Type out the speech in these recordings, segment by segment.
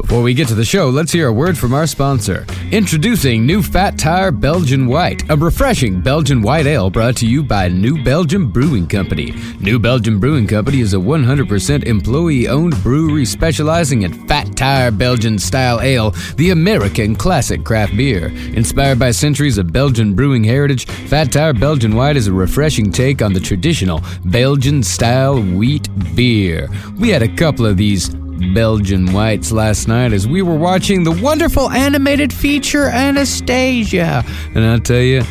Before we get to the show, let's hear a word from our sponsor. Introducing New Fat Tire Belgian White, a refreshing Belgian white ale brought to you by New Belgium Brewing Company. New Belgium Brewing Company is a 100% employee-owned brewery specializing in Fat Tire Belgian-style ale, the American classic craft beer. Inspired by centuries of Belgian brewing heritage, Fat Tire Belgian White is a refreshing take on the traditional Belgian-style wheat beer. We had a couple of these Belgian whites last night as we were watching the wonderful animated feature Anastasia. And I'll tell you,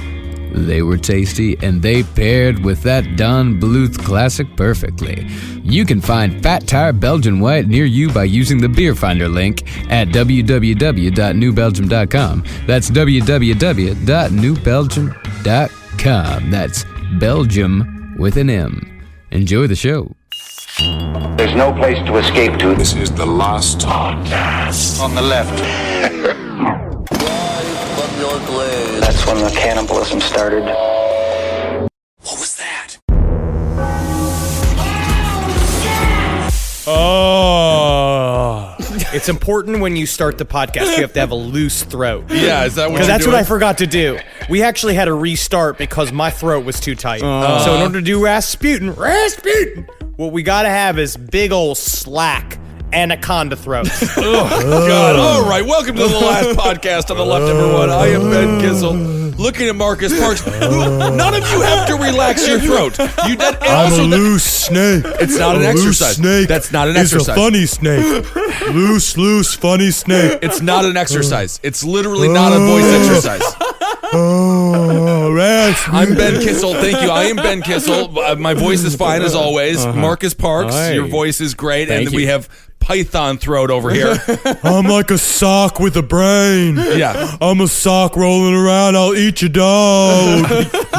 they were tasty and they paired with that Don Bluth classic perfectly. You can find Fat Tire Belgian White near you by using the Beer Finder link at www.newbelgium.com. That's www.newbelgium.com. That's Belgium with an M. Enjoy the show. There's no place to escape to. This is the last podcast. On the left. That's when the cannibalism started. What was that? Oh. It's important when you start the podcast, you have to have a loose throat. Yeah, is that what Because that's doing? what I forgot to do. We actually had to restart because my throat was too tight. So in order to do Rasputin, what we gotta have is big old slack anaconda throat. Oh, God. All right, welcome to the last podcast on the left, everyone. I am Ben Kissel, looking at Marcus Parks. None of you have to relax your throat. You did. I'm a loose snake. It's not an exercise. Snake. That's not an It's exercise. a funny snake. Loose, funny snake. It's not an exercise. It's literally not a voice exercise. Oh, I'm Ben Kissel. Thank you. I am Ben Kissel. My voice is fine as always. Marcus Parks, Hi. your voice is great. Thank And you. we have Python throat over here. I'm like a sock with a brain. Yeah. I'm a sock rolling around. I'll eat your dog.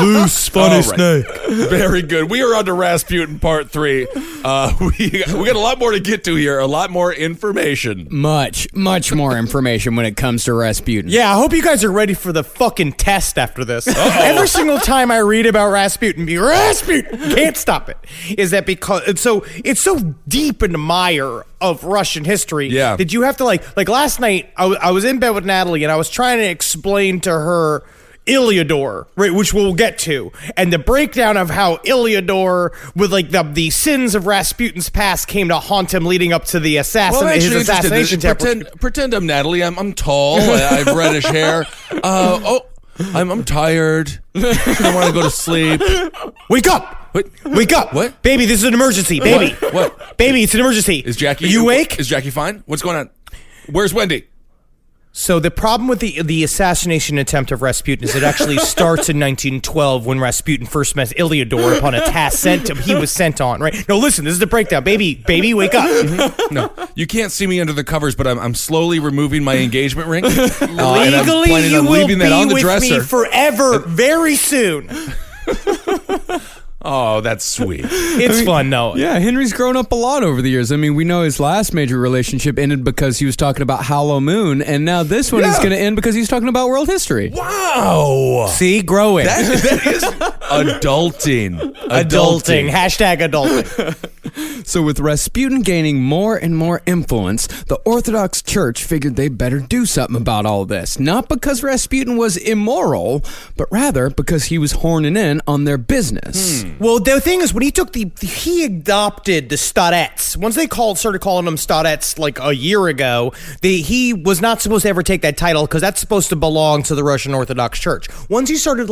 Loose, funny All right. snake. Very good. We are on to Rasputin Part 3. We got a lot more to get to here. A lot more information. Much more information when it comes to Rasputin. Yeah, I hope you guys are ready for the fucking test after this. Every single time I read about Rasputin, can't stop it. Is that because it's so deep in the mire of Russian history that you have to like last night I was in bed with Natalie and I was trying to explain to her Iliodor, right, which we'll get to, and the breakdown of how Iliodor, with like the sins of Rasputin's past, came to haunt him leading up to the his assassination attempt. Pretend I'm Natalie. I'm tall. I have reddish hair. I'm tired. I want to go to sleep. Wake up! What? Wake up! What? Baby, this is an emergency. Baby. What? Baby, it's an emergency. Is Jackie? Are you awake? Is Jackie fine? What's going on? Where's Wendy? So the problem with the assassination attempt of Rasputin is it actually starts in 1912 when Rasputin first met Iliodor upon a task he was sent on, right? No, listen, this is the breakdown. Baby, wake up. No, you can't see me under the covers, but I'm slowly removing my engagement ring. And I'm Legally, planning you on will leaving that be on the with dresser. me forever, very soon. Oh, that's sweet. It's fun, though. Yeah, Henry's grown up a lot over the years. I mean, we know his last major relationship ended because he was talking about Hollow Moon, and now this one is going to end because he's talking about world history. Wow. See, growing. That is adulting. Adulting. Hashtag adulting. So with Rasputin gaining more and more influence, the Orthodox Church figured they better do something about all this. Not because Rasputin was immoral, but rather because he was horning in on their business. Well, the thing is, when he took he adopted the Starettes. Once they started calling them Starettes like a year ago, he was not supposed to ever take that title because that's supposed to belong to the Russian Orthodox Church. Once he started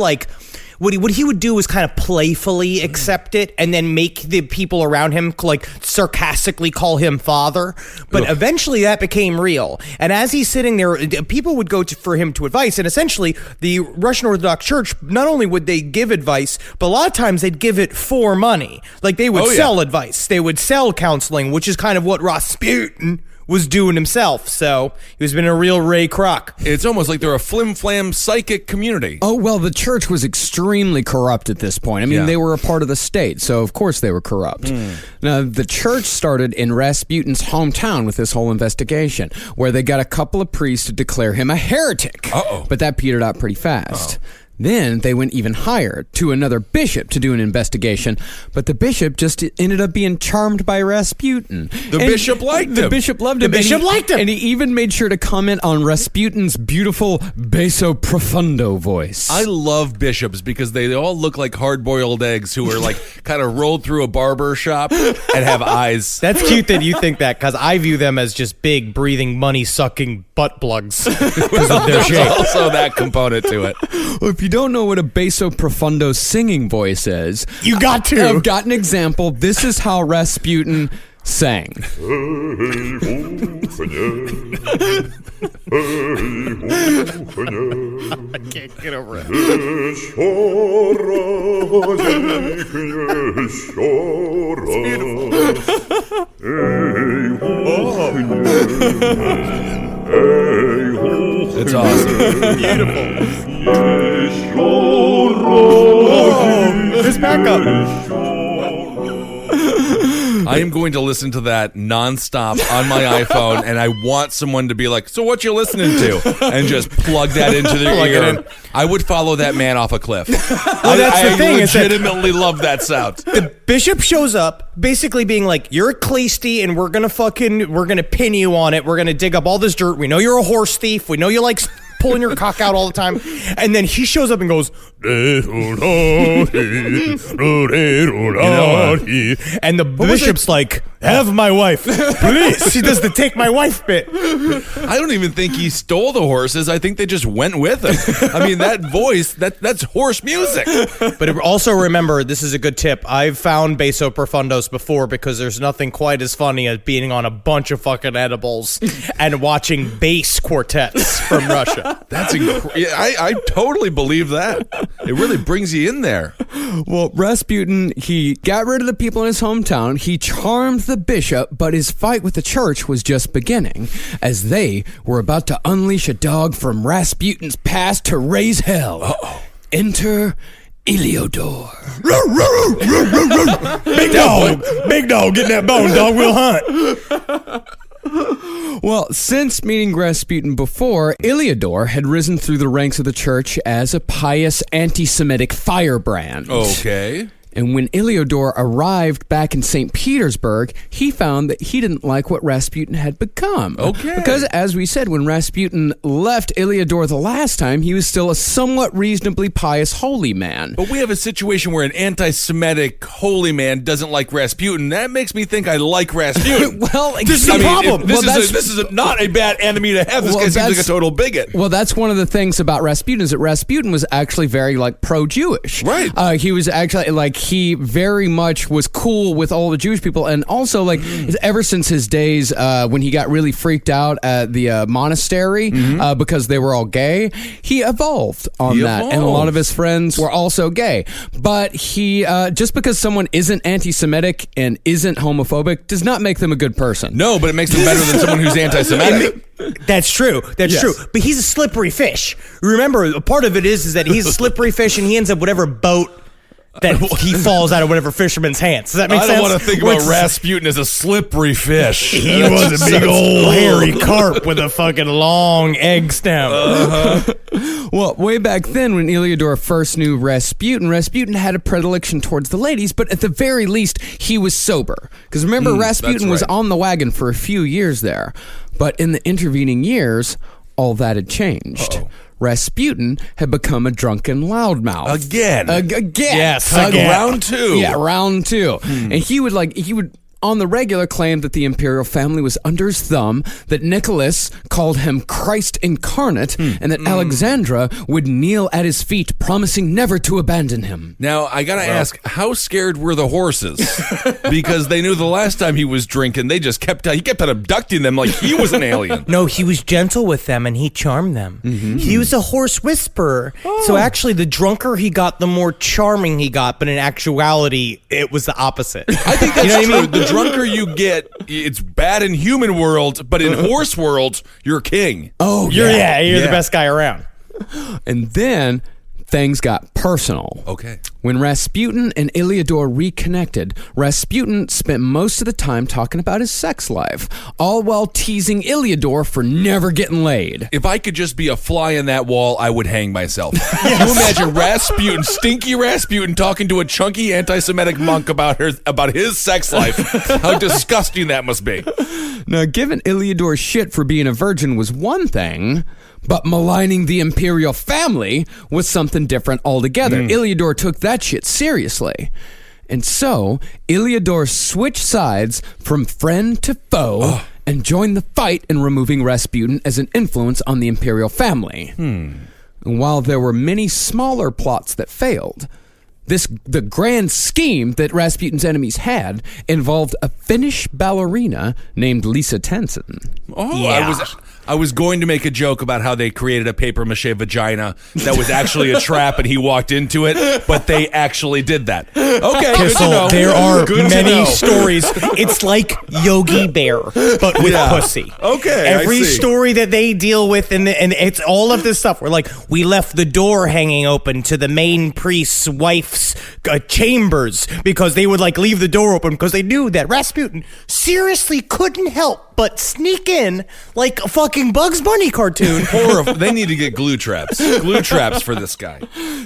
what he would do is kind of playfully accept it and then make the people around him like sarcastically call him father. But eventually that became real. And as he's sitting there, people would go for him to advice. And essentially the Russian Orthodox Church, not only would they give advice, but a lot of times they'd give it for money. Like they would sell advice. They would sell counseling, which is kind of what Rasputin was doing himself. So he was been a real Ray Kroc. It's almost like they're a flim-flam psychic community. Oh, well, the church was extremely corrupt at this point. I mean, they were a part of the state, so of course they were corrupt. Now, the church started in Rasputin's hometown with this whole investigation, where they got a couple of priests to declare him a heretic. But that petered out pretty fast. Then they went even higher to another bishop to do an investigation, but the bishop just ended up being charmed by Rasputin. The bishop liked him. The bishop loved him. The bishop liked him. And he even made sure to comment on Rasputin's beautiful basso profundo voice. I love bishops because they all look like hard-boiled eggs who are like kind of rolled through a barber shop and have eyes. That's cute that you think that, because I view them as just big, breathing, money-sucking butt plugs because of their There's shape. also that component to it. Well, if you don't know what a basso profundo singing voice is, You got to. I've got an example. This is how Rasputin sang. I can't get over it. It's awesome. This backup. I am going to listen to that nonstop on my iPhone, and I want someone to be like, "So what you listening to?" and just plug that into their Plug it ear. in. I would follow that man off a cliff. Well, that's the thing, I is that- legitimately love that sound. The bishop shows up, basically being like, "You're a cleasty, and we're gonna pin you on it. We're gonna dig up all this dirt. We know you're a horse thief. We know you like pulling your cock out all the time." And then he shows up and goes, and the bishop's like, "Have my wife, please." He does the take my wife bit. I don't even think he stole the horses. I think they just went with him. I mean, that voice, that's horse music. But also remember, this is a good tip. I've found basso profundos before because there's nothing quite as funny as being on a bunch of fucking edibles and watching bass quartets from Russia. That's I totally believe that. It really brings you in there. Well, Rasputin, he got rid of the people in his hometown. He charmed the bishop, but his fight with the church was just beginning, as they were about to unleash a dog from Rasputin's past to raise hell. Uh-oh. Enter Iliodor. Big dog, get that bone, dog. We'll hunt. Well, since meeting Rasputin before, Iliodor had risen through the ranks of the church as a pious anti-Semitic firebrand. Okay. And when Iliodor arrived back in St. Petersburg, he found that he didn't like what Rasputin had become. Okay. Because, as we said, when Rasputin left Iliodor the last time, he was still a somewhat reasonably pious holy man. But we have a situation where an anti-Semitic holy man doesn't like Rasputin. That makes me think I like Rasputin. Well, This is a problem. This is not a bad enemy to have. This Well, guy seems like a that's- total bigot. Well, that's one of the things about Rasputin, is that Rasputin was actually very, pro-Jewish. Right. He was actually, he very much was cool with all the Jewish people, and also, ever since his days when he got really freaked out at the monastery because they were all gay, he evolved on that, and a lot of his friends were also gay. But he, just because someone isn't anti-Semitic and isn't homophobic does not make them a good person. No, but it makes him better than someone who's anti-Semitic. That's true. That's Yes. true. But he's a slippery fish. Remember, a part of it is that he's a slippery fish, and he ends up whatever boat that he falls out of whatever fisherman's hands. Does that make I sense? don't want to think about Rasputin as a slippery fish. He was a big old hairy carp with a fucking long egg stem. Well, way back then, when Iliodor first knew Rasputin, Rasputin had a predilection towards the ladies, but at the very least, he was sober. Because remember, Rasputin was right. on the wagon for a few years there. But in the intervening years, all that had changed. Uh-oh. Rasputin had become a drunken loudmouth. Again. Again. Yes, Again. Round two. Yeah, round two. And he would on the regular claim that the imperial family was under his thumb, that Nicholas called him Christ incarnate, and that Alexandra would kneel at his feet, promising never to abandon him. Now, I gotta ask, how scared were the horses? Because they knew the last time he was drinking, he kept on abducting them like he was an alien. No, he was gentle with them and he charmed them. He was a horse whisperer. So actually, the drunker he got, the more charming he got. But in actuality, it was the opposite. I think that's You know what I true. mean? The drunker you get, it's bad in human world, but in horse world, you're king. Oh, You're Yeah. the best guy around. And then things got personal. Okay. When Rasputin and Iliodor reconnected, Rasputin spent most of the time talking about his sex life, all while teasing Iliodor for never getting laid. If I could just be a fly in that wall, I would hang myself. Can you imagine Rasputin, stinky Rasputin, talking to a chunky anti-Semitic monk about his sex life? How disgusting that must be. Now, giving Iliodor shit for being a virgin was one thing, but maligning the imperial family was something different altogether. Iliodor took that shit seriously. And so, Iliodor switched sides from friend to foe and joined the fight in removing Rasputin as an influence on the imperial family. And while there were many smaller plots that failed, the grand scheme that Rasputin's enemies had involved a Finnish ballerina named Lisa Tenson. Oh, yeah. I was going to make a joke about how they created a papier-mâché vagina that was actually a trap and he walked into it, but they actually did that. Okay, Kissel, there are many stories. It's like Yogi Bear, but with pussy. Okay, every story that they deal with, and it's all of this stuff. We're like, we left the door hanging open to the main priest's wife's chambers because they would like leave the door open because they knew that Rasputin seriously couldn't help but sneak in like a fucking Bugs Bunny cartoon. They need to get glue traps for this guy.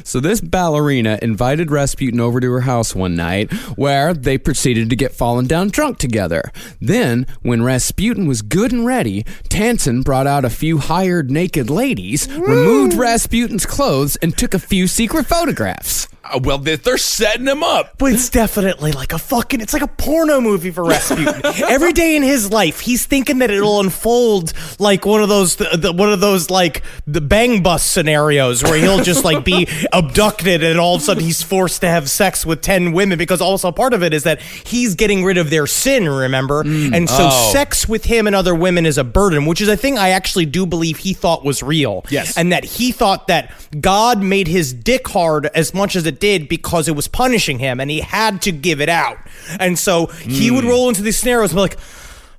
So this ballerina invited Rasputin over to her house one night where they proceeded to get fallen down drunk together. Then, when Rasputin was good and ready, Tansen brought out a few hired naked ladies, removed Rasputin's clothes, and took a few secret photographs. Well, they're setting him up. But it's definitely like it's like a porno movie for Rasputin. Every day in his life, he's thinking that it'll unfold like one of those like the bang bus scenarios where he'll just like be abducted and all of a sudden he's forced to have sex with 10 women because also part of it is that he's getting rid of their sin, remember? And so sex with him and other women is a burden, which is a thing I actually do believe he thought was real. Yes. And that he thought that God made his dick hard as much as it did because it was punishing him and he had to give it out. And so he would roll into these scenarios and be like,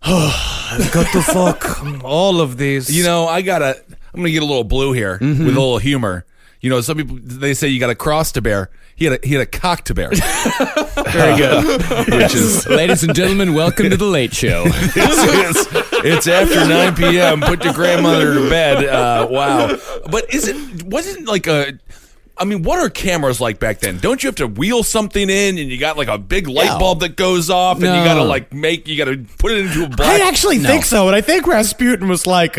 I've got to fuck all of these. You know, I'm going to get a little blue here with a little humor. You know, some people, they say you got a cross to bear. He had a cock to bear. Very good. Which is, ladies and gentlemen, welcome to the Late Show. It's after 9 p.m. Put your grandmother to bed. Wow. But wasn't like what are cameras like back then? Don't you have to wheel something in and you got like a big light bulb that goes off and you gotta put it into a black... I actually think so, and I think Rasputin was like,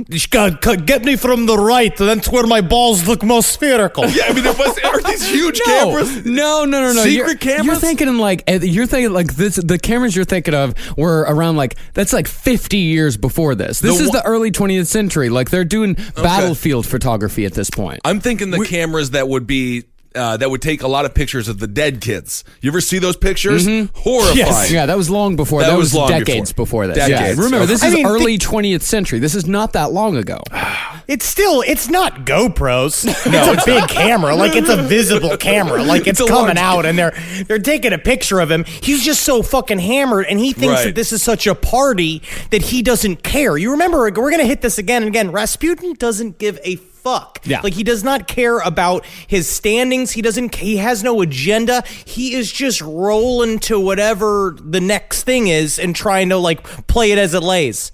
get me from the right, that's where my balls look more spherical. Yeah, I mean, are these huge cameras? No. Secret cameras? You're thinking like this, the cameras you're thinking of were around like, that's like 50 years before this. This is the early 20th century. Like they're doing battlefield photography at this point. I'm thinking the cameras that would be that would take a lot of pictures of the dead kids. You ever see those pictures? Horrifying. Yes. Yeah, that was long before. That was decades before this. Decades. Yeah. Remember, this is early 20th century. This is not that long ago. It's not GoPros. It's a big camera. Like it's a visible camera. Like it's coming out and they're taking a picture of him. He's just so fucking hammered and he thinks that this is such a party that he doesn't care. You remember, we're going to hit this again and again. Rasputin doesn't give a fuck. Yeah. Like he does not care about his standings. He has no agenda. He is just rolling to whatever the next thing is and trying to like play it as it lays.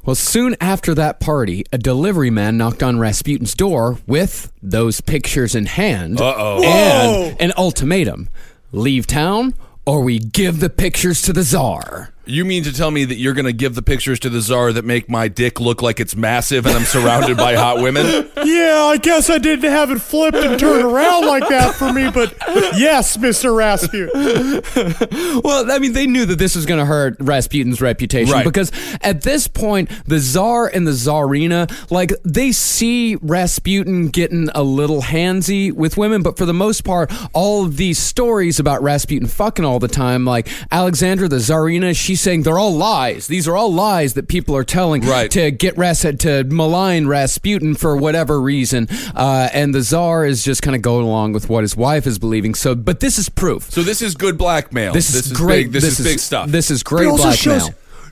Well, soon after that party, a delivery man knocked on Rasputin's door with those pictures in hand and an ultimatum. Leave town or we give the pictures to the Tsar. You mean to tell me that you're going to give the pictures to the Tsar that make my dick look like it's massive and I'm surrounded by hot women? Yeah, I guess I didn't have it flipped and turned around like that for me, but yes, Mr. Rasputin. Well, I mean, they knew that this was going to hurt Rasputin's reputation because at this point, the Tsar and the Tsarina, like, they see Rasputin getting a little handsy with women, but for the most part, all of these stories about Rasputin fucking all the time, like Alexandra, the Tsarina, she's saying they're all lies. These are all lies that people are telling to get to malign Rasputin for whatever reason. And the Tsar is just kind of going along with what his wife is believing. So, but this is proof. So this is good blackmail. This is great. This is big stuff. This is great blackmail.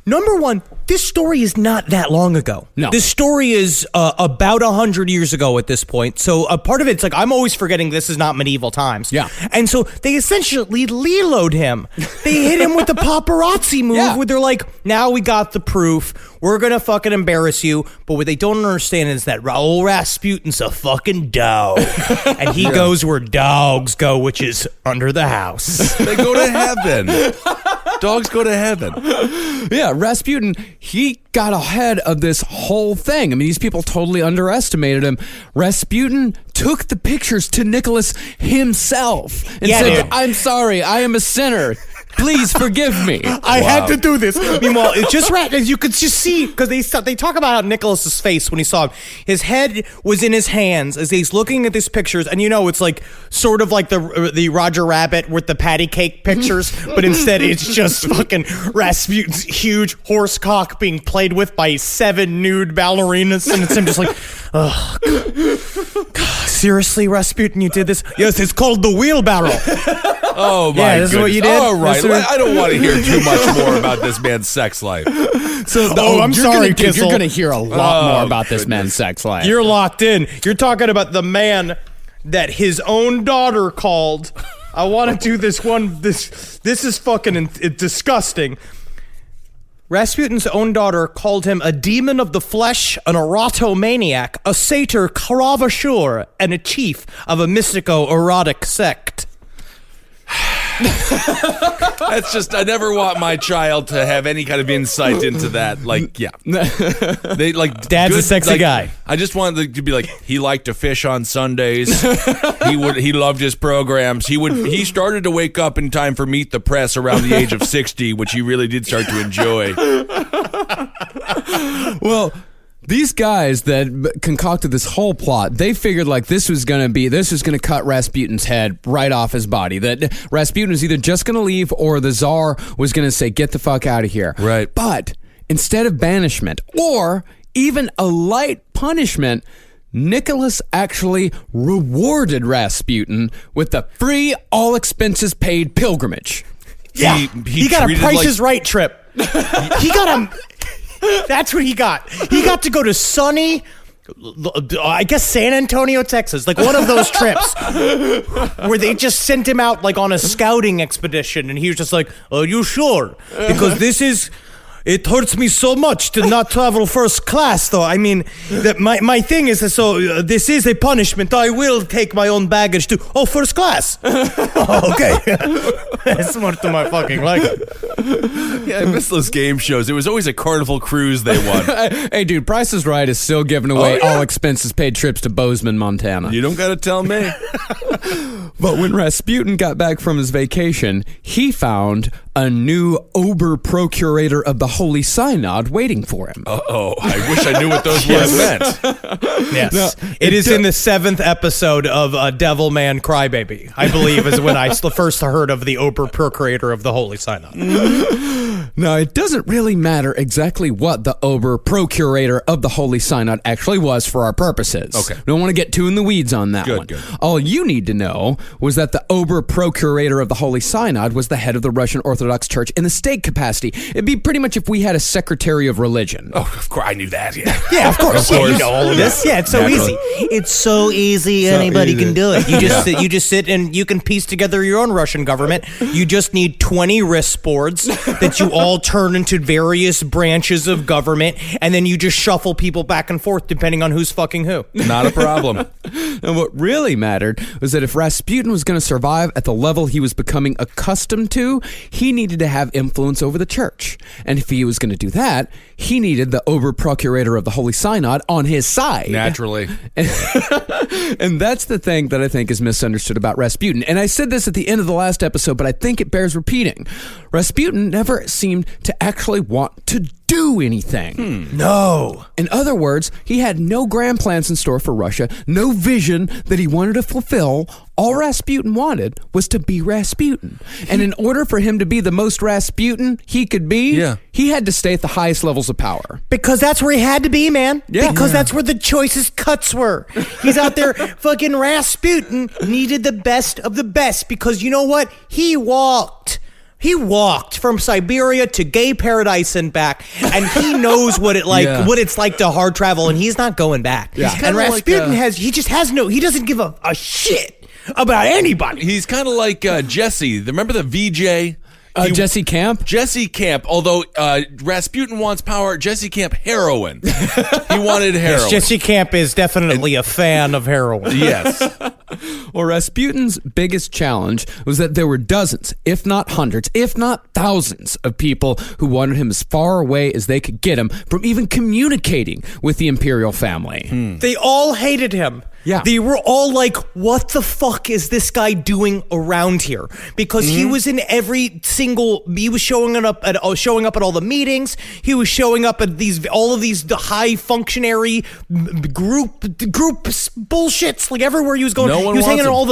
Number one, this story is not that long ago. No. This story is about 100 years ago at this point. So a part of it's like, I'm always forgetting this is not medieval times. Yeah. And so they essentially Lilo'd him. They hit him with the paparazzi move where they're like, now we got the proof. We're going to fucking embarrass you. But what they don't understand is that Raoul Rasputin's a fucking dog. And he goes where dogs go, which is under the house. They go to heaven. Dogs go to heaven. Yeah, Rasputin, he got ahead of this whole thing. I mean, these people totally underestimated him. Rasputin took the pictures to Nicholas himself and said, dude. I'm sorry, I am a sinner. Please forgive me. I had to do this. Meanwhile, it's just right as you could just see, because they talk about how Nicholas's face when he saw him. His head was in his hands as he's looking at these pictures, and it's like sort of like the Roger Rabbit with the patty cake pictures, but instead it's just fucking Rasputin's huge horse cock being played with by 7 nude ballerinas, and it's him just like, oh, God, seriously, Rasputin, you did this? Yes, it's called the wheelbarrow. Oh, my Yeah, this is what you did? All right. This is- I don't want to hear too much more about this man's sex life. So, I'm sorry, You're Kissel. going to hear a lot more about this goodness. man's sex life. You're locked in. You're talking about the man that his own daughter called. I want to do this one. This is fucking disgusting. Rasputin's own daughter called him a demon of the flesh, an erotomaniac, a satyr caravashur, and a chief of a mystico-erotic sect. That's just, I never want my child to have any kind of insight into that. Like, yeah. They like Dad's a sexy guy. I just wanted to be like, he liked to fish on Sundays. He loved his programs. He started to wake up in time for Meet the Press around the age of 60, which he really did start to enjoy. Well, these guys that concocted this whole plot, they figured like this was going to cut Rasputin's head right off his body. That Rasputin was either just going to leave or the Tsar was going to say, get the fuck out of here. Right. But instead of banishment or even a light punishment, Nicholas actually rewarded Rasputin with a free, all expenses paid pilgrimage. Yeah, he got a treated Price like- is Right trip. He got a... That's what he got. He got to go to sunny, I guess, San Antonio, Texas, like one of those trips where they just sent him out like on a scouting expedition, and he was just like, "Are you sure? Because it hurts me so much to not travel first class, though. I mean, that my thing is, this is a punishment. I will take my own baggage to, first class." Oh, okay. That's more to my fucking liking. Yeah, I miss those game shows. It was always a Carnival cruise they won. Hey, dude, Price is Right is still giving away all expenses paid trips to Bozeman, Montana. You don't got to tell me. But when Rasputin got back from his vacation, he found a new Ober-Procurator of the Holy Synod waiting for him. Oh, I wish I knew what those words meant. Yes. No, it is in the 7th episode of Devilman Crybaby, I believe, is when I first heard of the Ober-Procurator of the Holy Synod. Now, it doesn't really matter exactly what the Ober-Procurator of the Holy Synod actually was for our purposes. Okay. Don't want to get too in the weeds on that Good, one. good. All you need to know was that the Ober-Procurator of the Holy Synod was the head of the Russian Orthodox Church in the state capacity. It'd be pretty much if we had a Secretary of Religion. Oh, of course, I knew that. Yeah, Yeah, of course. Of course. Yeah, you know all of this. Yeah, it's so Naturally. easy. It's so easy. Anybody can do it. You just sit and you can piece together your own Russian government. You just need 20 wrist boards that you all turn into various branches of government, and then you just shuffle people back and forth depending on who's fucking who. Not a problem. And what really mattered was that if Rasputin was going to survive at the level he was becoming accustomed to, he needed to have influence over the church. And if he was going to do that, he needed the Ober-Procurator of the Holy Synod on his side. Naturally. And that's the thing that I think is misunderstood about Rasputin. And I said this at the end of the last episode, but I think it bears repeating. Rasputin never seemed to actually want to do anything. No. In other words, he had no grand plans in store for Russia, no vision that he wanted to fulfill. All Rasputin wanted was to be Rasputin. And in order for him to be the most Rasputin he could be, he had to stay at the highest levels of power. Because that's where he had to be, man. Yeah. Because that's where the choicest cuts were. He's out there, fucking Rasputin needed the best of the best because you know what? He walked He walked from Siberia to gay paradise and back, and he knows what it's like to hard travel, and he's not going back. Yeah. And Rasputin he doesn't give a shit about anybody. He's kind of like Jesse. Remember the VJ? Jesse Camp? Jesse Camp, although Rasputin wants power, Jesse Camp heroin. He wanted heroin. Yes, Jesse Camp is definitely a fan of heroin. Yes. Well, Rasputin's biggest challenge was that there were dozens, if not hundreds, if not thousands of people who wanted him as far away as they could get him from even communicating with the imperial family. They all hated him. Yeah. They were all like, what the fuck is this guy doing around here? Because he was in he was showing up at all the meetings. He was showing up at all of these high functionary group bullshits, like everywhere he was going. No one he was hanging at wants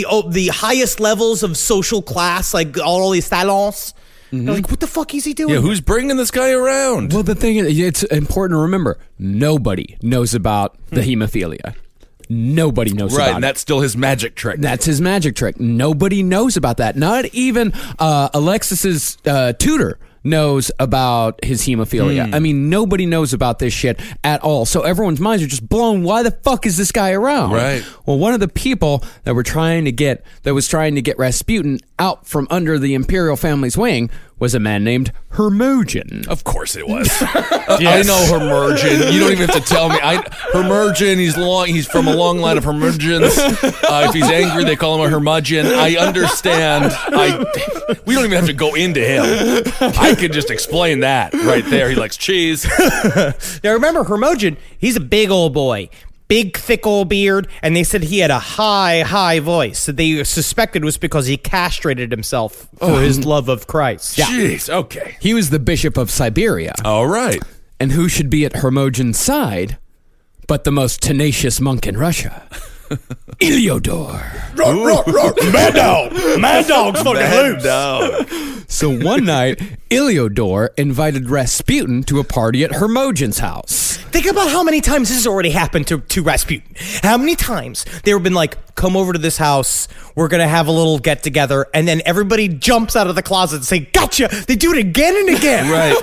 all the highest levels of social class, like all these salons. Like, what the fuck is he doing? Yeah, who's bringing this guy around? Well, the thing is, it's important to remember, nobody knows about the hemophilia. Nobody knows about it. Right, and that's still his magic trick. That's his magic trick. Nobody knows about that. Not even Alexis's tutor knows about his hemophilia. I mean, nobody knows about this shit at all. So everyone's minds are just blown. Why the fuck is this guy around? Right. Well, one of the people that was trying to get Rasputin out from under the imperial family's wing was a man named Hermogen. Of course it was. I know Hermogen. You don't even have to tell me. Hermogen, he's from a long line of Hermogens. If he's angry, they call him a Hermogen. I understand. We don't even have to go into him. I could just explain that right there. He likes cheese. Now remember, Hermogen, he's a big old boy. Big, thick old beard, and they said he had a high voice that they suspected was because he castrated himself for his love of Christ. Jeez, okay. He was the bishop of Siberia. All right. And who should be at Hermogen's side but the most tenacious monk in Russia? Iliodor. Mad dog's fucking loose. So one night, Iliodor invited Rasputin to a party at Hermogen's house. Think about how many times this has already happened to Rasputin. How many times they've been like, come over to this house, we're going to have a little get together, and then everybody jumps out of the closet and say, gotcha! They do it again and again. Right.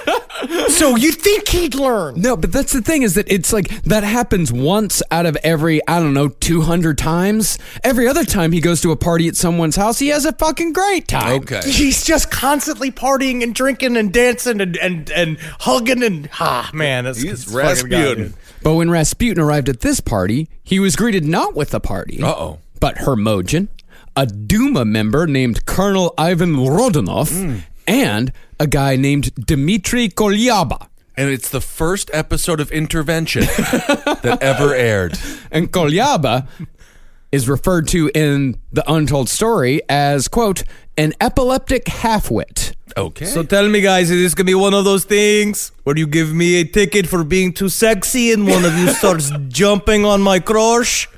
So you'd think he'd learn. No, but that's the thing is that it's like that happens once out of every, 200 times. Every other time he goes to a party at someone's house, he has a fucking great time. Okay. He's just constantly partying and drinking and dancing and hugging and man, He's fucking Rasputin. But when Rasputin arrived at this party, he was greeted not with the party, but Hermogen, a Duma member named Colonel Ivan Rodionov, and a guy named Dmitry Kolyaba. And it's the first episode of Intervention that ever aired. And Kolyaba is referred to in the Untold Story as, quote, an epileptic half-wit. Okay. So tell me, guys, is this going to be one of those things where you give me a ticket for being too sexy and one of you starts jumping on my crush?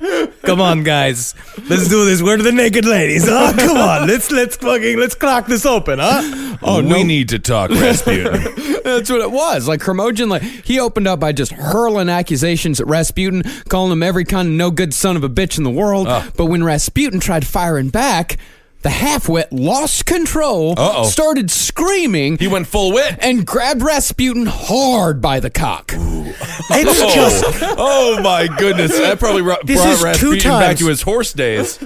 Come on, guys. Let's do this. Where are the naked ladies? Huh? Come on. Let's crack this open, huh? Oh, we need to talk, Rasputin. That's what it was. Like Hermogen, he opened up by just hurling accusations at Rasputin, calling him every kind of no good son of a bitch in the world. But when Rasputin tried firing back, the half-wit lost control, started screaming. He went full wit. And grabbed Rasputin hard by the cock. It's just... Oh, my goodness. That probably brought Rasputin back to his horse days.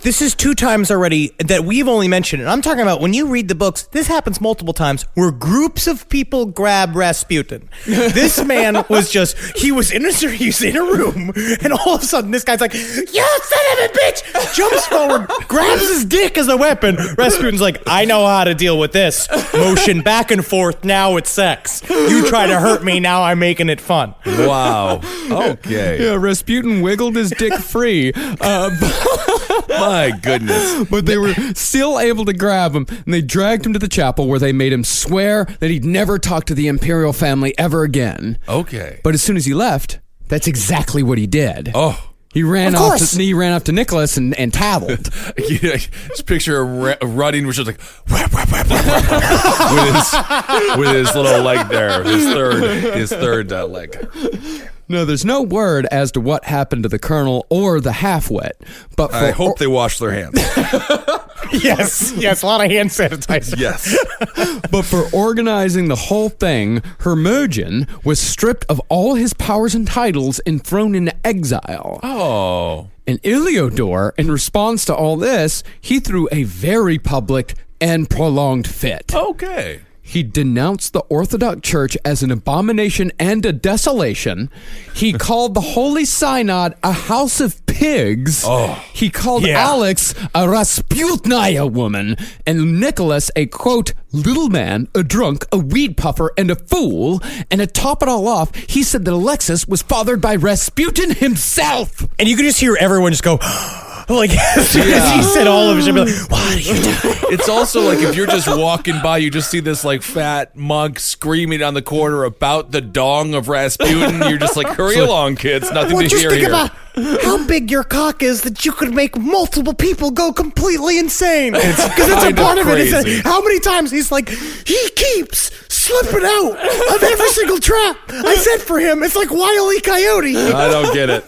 This is 2 times already that we've only mentioned it. I'm talking about when you read the books, this happens multiple times where groups of people grab Rasputin. This man was just, he was in a room, and all of a sudden this guy's like, you son of a bitch, jumps forward, grabs his dick as a weapon. Rasputin's like, I know how to deal with this. Motion back and forth, now it's sex. You try to hurt me, now I'm making it fun. Wow. Okay. Yeah, Rasputin wiggled his dick free. My goodness. But they were still able to grab him, and they dragged him to the chapel where they made him swear that he'd never talk to the imperial family ever again. Okay. But as soon as he left, that's exactly what he did. Oh. He ran off to Nicholas and tattled. Yeah, just picture a running, which was like with his little leg there, his third leg. No, there's no word as to what happened to the colonel or the half-wit. But I hope they washed their hands. Yes, a lot of hand sanitizer. Yes. But for organizing the whole thing, Hermogen was stripped of all his powers and titles and thrown into exile. Oh. And Iliodor, in response to all this, he threw a very public and prolonged fit. Okay. He denounced the Orthodox Church as an abomination and a desolation. He called the Holy Synod a house of pigs. He called Alex a Rasputnaya woman, and Nicholas a, quote, little man, a drunk, a weed puffer, and a fool. And to top it all off, he said that Alexis was fathered by Rasputin himself. And you could just hear everyone just go, like, as soon as he said all of it, she'd be like, what are you doing? It's also like if you're just walking by, you just see this like fat monk screaming on the corner about the dong of Rasputin. You're just like, hurry along, kids. Nothing to Just hear think here. about how big your cock is that you could make multiple people go completely insane. Because it's a kind of part of it. Is crazy. that how many times he's like, he keeps slipping out of every single trap I set for him. It's like Wile E. Coyote. I don't get it.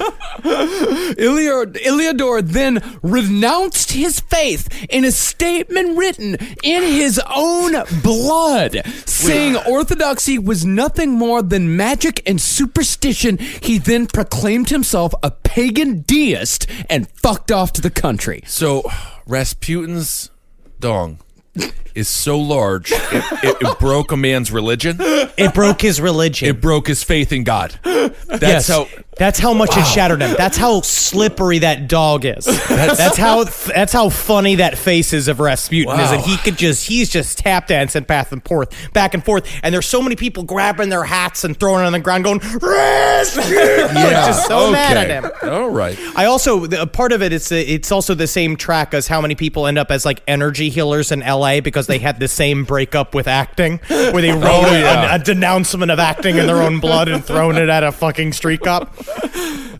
Iliodor then renounced his faith in a statement written in his own blood, saying orthodoxy was nothing more than magic and superstition. He then proclaimed himself a pagan deist and fucked off to the country. So Rasputin's dong is so large, it broke a man's religion. It broke his religion. It broke his faith in God. That's how. That's how much it shattered him. That's how slippery that dog is. That's how funny that face is of Rasputin is, and he's just tap dancing back and forth, and there's so many people grabbing their hats and throwing it on the ground, going Rasputin, just so mad at him. All right. I also a part of it is it's also the same track as how many people end up as like energy healers in LA because they had the same breakup with acting, where they wrote a denouncement of acting in their own blood and thrown it at a fucking street cop.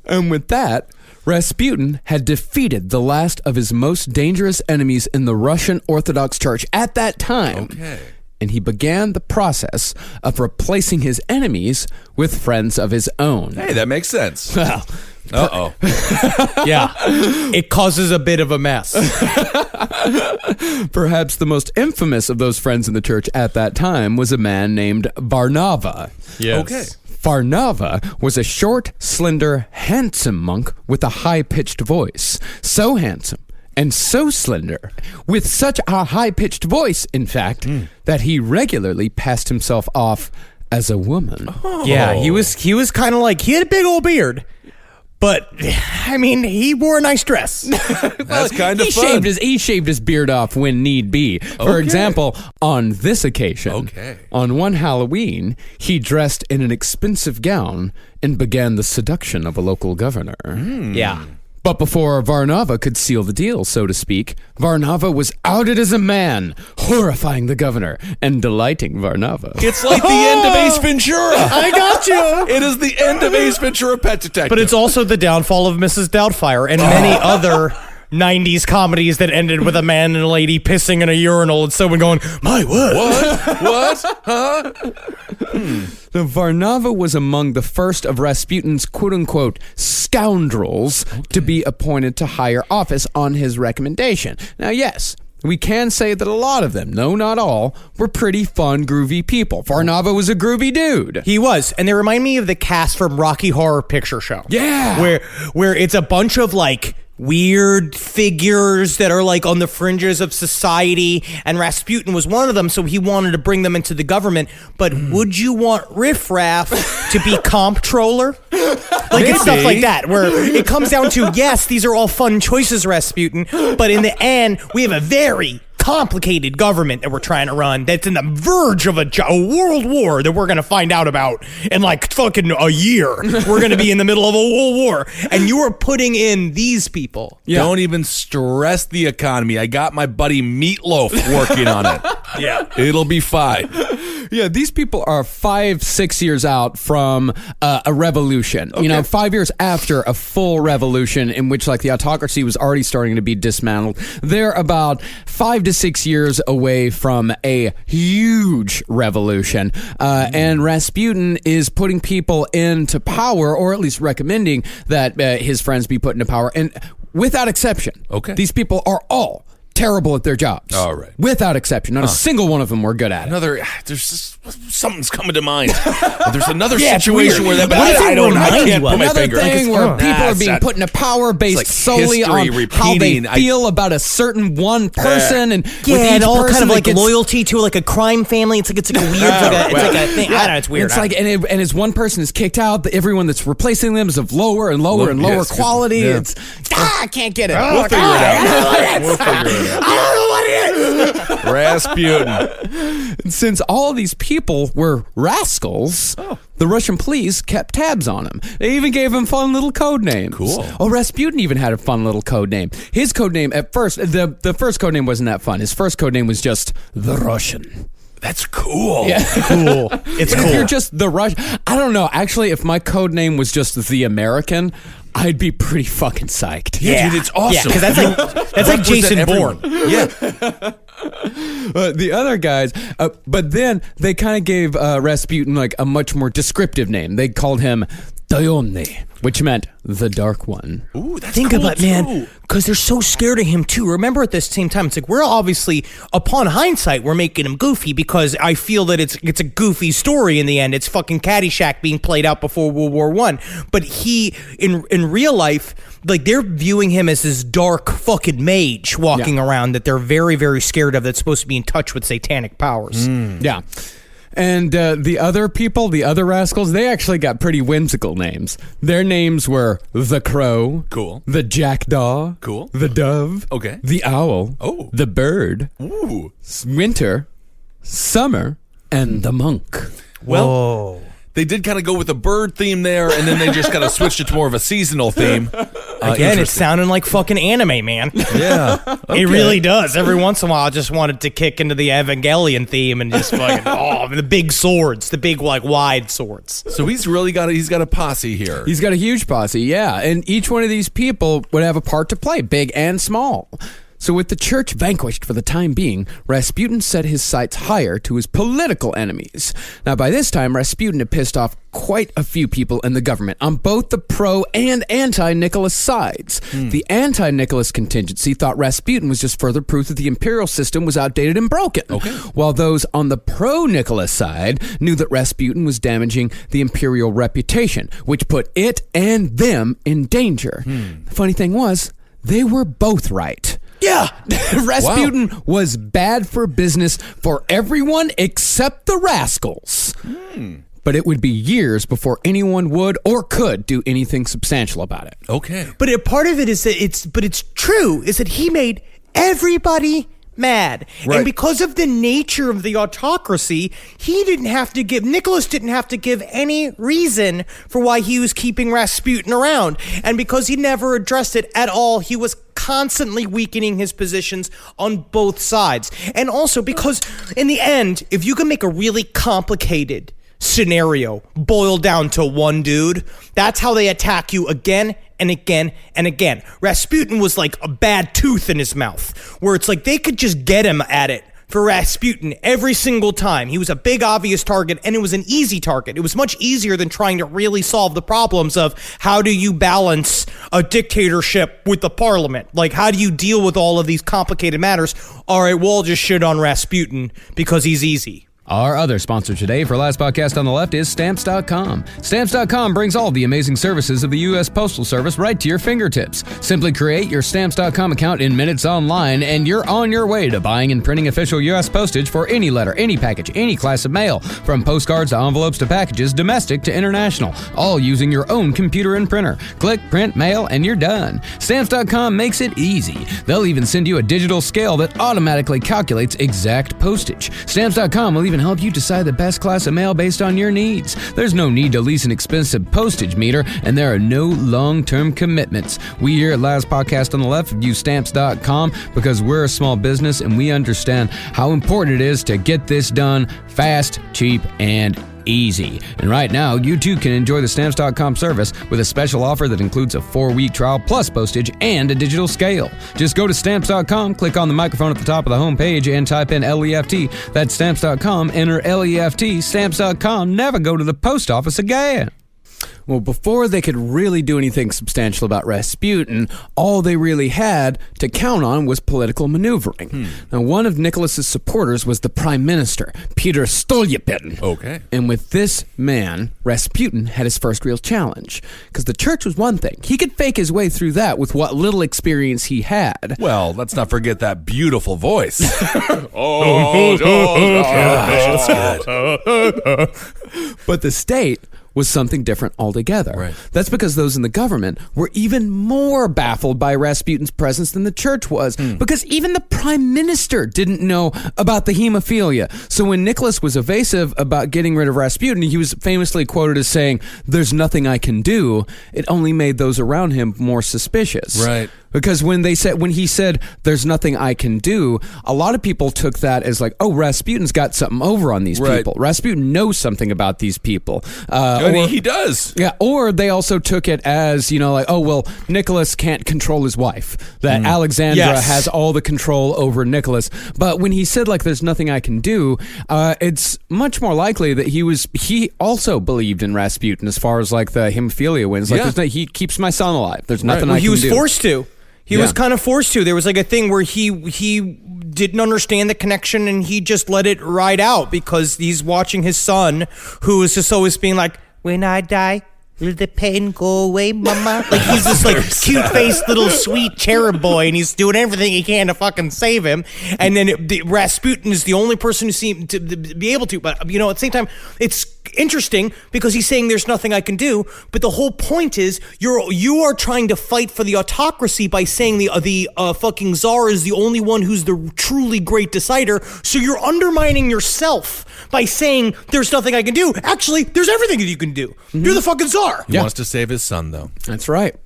And with that, Rasputin had defeated the last of his most dangerous enemies in the Russian Orthodox Church at that time. Okay. And he began the process of replacing his enemies with friends of his own. Hey, that makes sense. Well, Uh-oh. Yeah. It causes a bit of a mess. perhaps the most infamous of those friends in the church at that time was a man named Varnava. Yes. Okay. Varnava was a short, slender, handsome monk with a high-pitched voice. So handsome and so slender, with such a high-pitched voice, in fact, that he regularly passed himself off as a woman. Yeah, he was kind of like, he had a big old beard. But, I mean, he wore a nice dress. That's kind of fun. He shaved his beard off when need be. For example, on this occasion, on one Halloween, he dressed in an expensive gown and began the seduction of a local governor. Yeah. But before Varnava could seal the deal, so to speak, Varnava was outed as a man, horrifying the governor and delighting Varnava. It's like the end of Ace Ventura. I got you. It is the end of Ace Ventura Pet Detective. But it's also the downfall of Mrs. Doubtfire and many other 90s comedies that ended with a man and a lady pissing in a urinal and someone going, my word. What? Huh? The Varnava was among the first of Rasputin's quote-unquote scoundrels to be appointed to higher office on his recommendation. Now, yes, we can say that a lot of them, no, not all, were pretty fun, groovy people. Varnava was a groovy dude. He was, and they remind me of the cast from Rocky Horror Picture Show. Yeah. Where it's a bunch of like weird figures that are like on the fringes of society, and Rasputin was one of them, so he wanted to bring them into the government. But would you want Riff Raff to be comptroller? Like it's stuff like that, where it comes down to, yes, these are all fun choices, Rasputin, but in the end, we have a very complicated government that we're trying to run that's in the verge of a world war that we're going to find out about in like fucking a year. We're going to be in the middle of a world war, and you are putting in these people. Yeah. Don't even stress the economy. I got my buddy Meatloaf working on it. Yeah. It'll be fine. Yeah, these people are 5-6 years out from a revolution. You know, 5 years after a full revolution in which like the autocracy was already starting to be dismantled. They're about 5 to 6 years away from a huge revolution. And Rasputin is putting people into power, or at least recommending that his friends be put into power. And without exception, these people are all terrible at their jobs. All right. Without exception. Not a single one of them were good at it. There's just something's coming to mind. There's another Yeah, it's situation weird. where that, What does it I remind can't you put of? my Another finger. thing where people are being not- put into power based like solely on history how they repeating. feel about a certain one person, and with Yeah, and each all person, kind of like it's- loyalty to like a crime family. It's like a weird, it's like a thing. I don't know, it's weird. It's like, and as one person is kicked out, everyone that's replacing them is of lower and lower and lower yes, quality. yeah. It's I can't get it. We'll figure it out. We'll figure it out. I don't know what it is. Rasputin. Since all these people were rascals, the Russian police kept tabs on him. They even gave him fun little code names. Cool. Oh, Rasputin even had a fun little code name. His code name at first, the first code name wasn't that fun. His first code name was just the Russian. That's cool. Yeah. Cool. It's But cool. if you're just the Russian, I don't know. Actually, if my code name was just the American, I'd be pretty fucking psyched. Yeah, dude, it's awesome. Yeah, because that's like Jason Bourne. Yeah. The other guys, but then they kind of gave Rasputin like a much more descriptive name. They called him Dione, which meant the Dark One. Ooh, that's Think cool about too. man, because they're so scared of him too. Remember, at the same time, it's like we're obviously, upon hindsight, we're making him goofy because I feel that it's a goofy story in the end. It's fucking Caddyshack being played out before World War I. But he, in real life, like they're viewing him as this dark fucking mage walking around that they're very, very scared of. That's supposed to be in touch with satanic powers. Yeah. And the other people, the other rascals, they actually got pretty whimsical names. Their names were the Crow, Cool. the Jackdaw, Cool. the Dove, Okay. the Owl, Oh. the Bird, Ooh. Winter, Summer, and the Monk. Well, they did kind of go with a bird theme there, and then they just kind of switched it to more of a seasonal theme. Again, it's Interesting. sounding like fucking anime, man. Yeah. It really does. Every once in a while, I just wanted to kick into the Evangelion theme and just fucking the big swords, the big like wide swords. So he's got a posse here. He's got a huge posse, yeah. And each one of these people would have a part to play, big and small. So with the church vanquished for the time being, Rasputin set his sights higher to his political enemies. Now by this time, Rasputin had pissed off quite a few people in the government on both the pro and anti-Nicholas sides. The anti-Nicholas contingency thought Rasputin was just further proof that the imperial system was outdated and broken. While those on the pro-Nicholas side knew that Rasputin was damaging the imperial reputation, which put it and them in danger. The funny thing was, they were both right. Yeah, Rasputin was bad for business for everyone except the rascals. But it would be years before anyone would or could do anything substantial about it. Okay. But part of it is that it's true is that he made everybody mad. Right. And because of the nature of the autocracy, Nicholas didn't have to give any reason for why he was keeping Rasputin around. And because he never addressed it at all, he was constantly weakening his positions on both sides. And also because in the end, if you can make a really complicated scenario boil down to one dude, that's how they attack you again and again and again. Rasputin was like a bad tooth in his mouth, where it's like they could just get him at it for Rasputin every single time. He was a big obvious target, and it was an easy target. It was much easier than trying to really solve the problems of how do you balance a dictatorship with the parliament? Like, how do you deal with all of these complicated matters? All right, we'll just shit on Rasputin because he's easy. Our other sponsor today for Last Podcast on the Left is Stamps.com. Stamps.com brings all the amazing services of the U.S. Postal Service right to your fingertips. Simply create your Stamps.com account in minutes online, and you're on your way to buying and printing official U.S. postage for any letter, any package, any class of mail, from postcards to envelopes to packages, domestic to international, all using your own computer and printer. Click, print, mail, and you're done. Stamps.com makes it easy. They'll even send you a digital scale that automatically calculates exact postage. Stamps.com will even help you decide the best class of mail based on your needs. There's no need to lease an expensive postage meter, and there are no long-term commitments. We here at Last Podcast on the Left use Stamps.com because we're a small business and we understand how important it is to get this done fast, cheap, and easy. And right now, you too can enjoy the Stamps.com service with a special offer that includes a 4-week trial plus postage and a digital scale. Just go to Stamps.com, click on the microphone at the top of the homepage, and type in LEFT. That's Stamps.com, enter LEFT, Stamps.com, never go to the post office again. Well, before they could really do anything substantial about Rasputin, all they really had to count on was political maneuvering. Now, one of Nicholas's supporters was the prime minister, Peter Stolypin. Okay. And with this man, Rasputin had his first real challenge. Because the church was one thing. He could fake his way through that with what little experience he had. Well, let's not forget that beautiful voice. But the state was something different altogether. Right. That's because those in the government were even more baffled by Rasputin's presence than the church was, because even the prime minister didn't know about the hemophilia. So when Nicholas was evasive about getting rid of Rasputin, he was famously quoted as saying, "There's nothing I can do." It only made those around him more suspicious. Right. Because when he said, "There's nothing I can do," a lot of people took that as like, "Oh, Rasputin's got something over on these Right. people. Rasputin knows something about these people." He does. Yeah, or they also took it as, like, "Oh, well, Nicholas can't control his wife. That Alexandra Yes. has all the control over Nicholas." But when he said, like, "There's nothing I can do," it's much more likely that he also believed in Rasputin as far as, like, the hemophilia wins. Like, Yeah. he keeps my son alive. There's nothing Well, I he can was do. forced to. He Yeah. was kind of forced to. There was like a thing where he didn't understand the connection and he just let it ride out because he's watching his son, who is just always being like, "When I die, will the pain go away, mama?" Like he's this like cute-faced little sweet cherub boy, and he's doing everything he can to fucking save him. And then Rasputin is the only person who seemed to be able to. But at the same time, it's interesting because he's saying there's nothing I can do, but the whole point is you are trying to fight for the autocracy by saying the fucking czar is the only one who's the truly great decider. So you're undermining yourself by saying there's nothing I can do. Actually, there's everything that you can do. You're the fucking czar. He wants to save his son, though. That's right.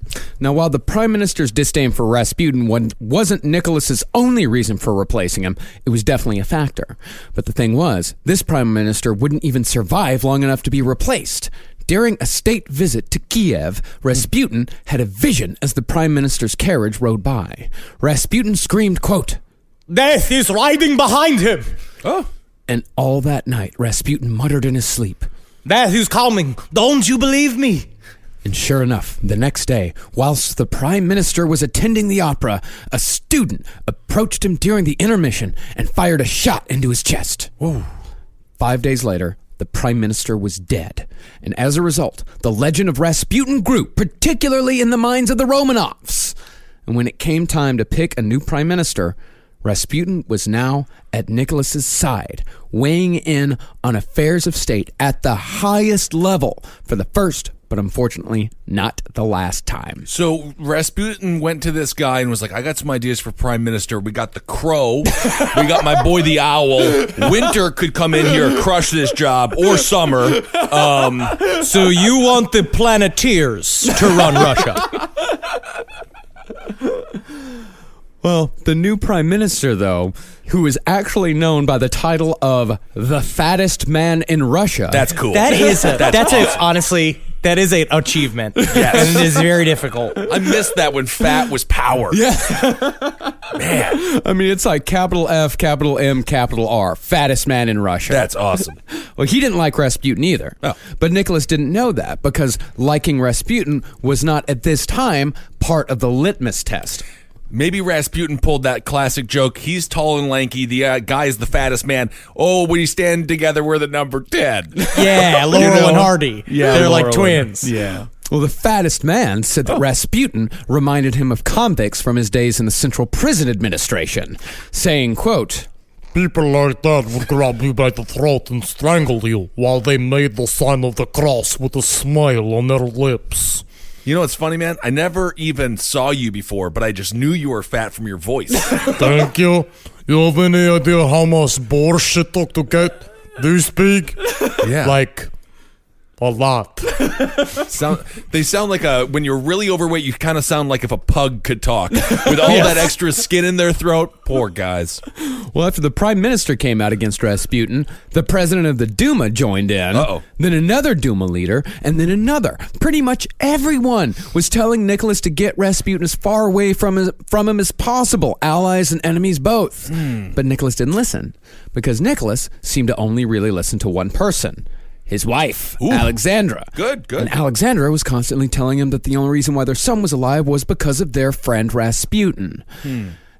Now, while the prime minister's disdain for Rasputin wasn't Nicholas's only reason for replacing him, it was definitely a factor. But the thing was, this prime minister wouldn't even survive long enough to be replaced. During a state visit to Kiev, Rasputin had a vision as the prime minister's carriage rode by. Rasputin screamed, quote, Death is riding behind him. Oh. and all that night Rasputin muttered in his sleep. Death is coming. Don't you believe me? And sure enough, the next day, whilst the prime minister was attending the opera, a student approached him during the intermission and fired a shot into his chest. Whoa. 5 days later, the prime minister was dead. And as a result, the legend of Rasputin grew, particularly in the minds of the Romanovs. And when it came time to pick a new prime minister, Rasputin was now at Nicholas's side, weighing in on affairs of state at the highest level for the first, but unfortunately not the last time. So Rasputin went to this guy and was like, I got some ideas for prime minister. We got the Crow. We got my boy the Owl. Winter could come in here, crush this job, or Summer. So you want the Planeteers to run Russia? Well, the new prime minister, though, who is actually known by the title of the fattest man in Russia. That's cool. That is honestly, that is an achievement. Yes. And it is very difficult. I missed that when fat was power. Yeah. Man. I mean, it's like capital F, capital M, capital R. Fattest man in Russia. That's awesome. Well, he didn't like Rasputin either. Oh. But Nicholas didn't know that because liking Rasputin was not at this time part of the litmus test. Maybe Rasputin pulled that classic joke. He's tall and lanky. The guy's the fattest man. Oh, when you stand together, we're the number 10. Yeah, Laurel and Hardy. Yeah, They're like Laurel twins. Yeah. Well, the fattest man said that Rasputin reminded him of convicts from his days in the Central Prison Administration, saying, quote, People like that would grab you by the throat and strangle you while they made the sign of the cross with a smile on their lips. You know what's funny, man? I never even saw you before, but I just knew you were fat from your voice. Thank you. You have any idea how much borscht it took to get this big? Yeah. Like, a lot. They sound like when you're really overweight, you kind of sound like if a pug could talk. With all that extra skin in their throat. Poor guys. well, after the prime minister came out against Rasputin, the president of the Duma joined in. Uh-oh. Then another Duma leader, and then another. Pretty much everyone was telling Nicholas to get Rasputin as far away from him as possible, allies and enemies both. But Nicholas didn't listen, because Nicholas seemed to only really listen to one person. his wife, Alexandra. Good. And Alexandra was constantly telling him that the only reason why their son was alive was because of their friend Rasputin.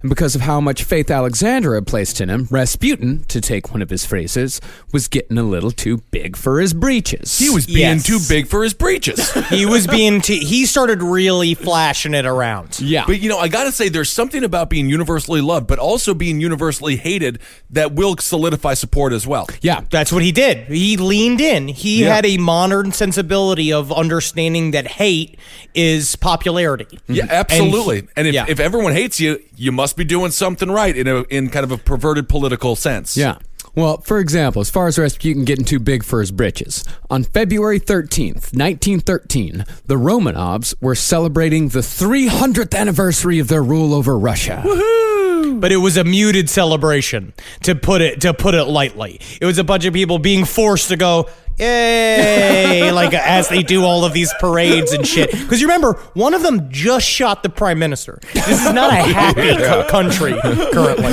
And because of how much faith Alexandra had placed in him, Rasputin, to take one of his phrases, was getting a little too big for his breeches. He was being too big for his breeches. He started really flashing it around. Yeah. But, I got to say, there's something about being universally loved, but also being universally hated that will solidify support as well. Yeah. That's what he did. He leaned in. He had a modern sensibility of understanding that hate is popularity. Yeah, absolutely. And if, yeah. if everyone hates you, you must be doing something right in kind of a perverted political sense. Yeah. Well, for example, as far as Rasputin getting too big for his britches, on February 13th, 1913, the Romanovs were celebrating the 300th anniversary of their rule over Russia. Woohoo! But it was a muted celebration, to put it lightly. It was a bunch of people being forced to go, yay, like as they do all of these parades and shit. Because you remember, one of them just shot the prime minister. This is not a happy country currently.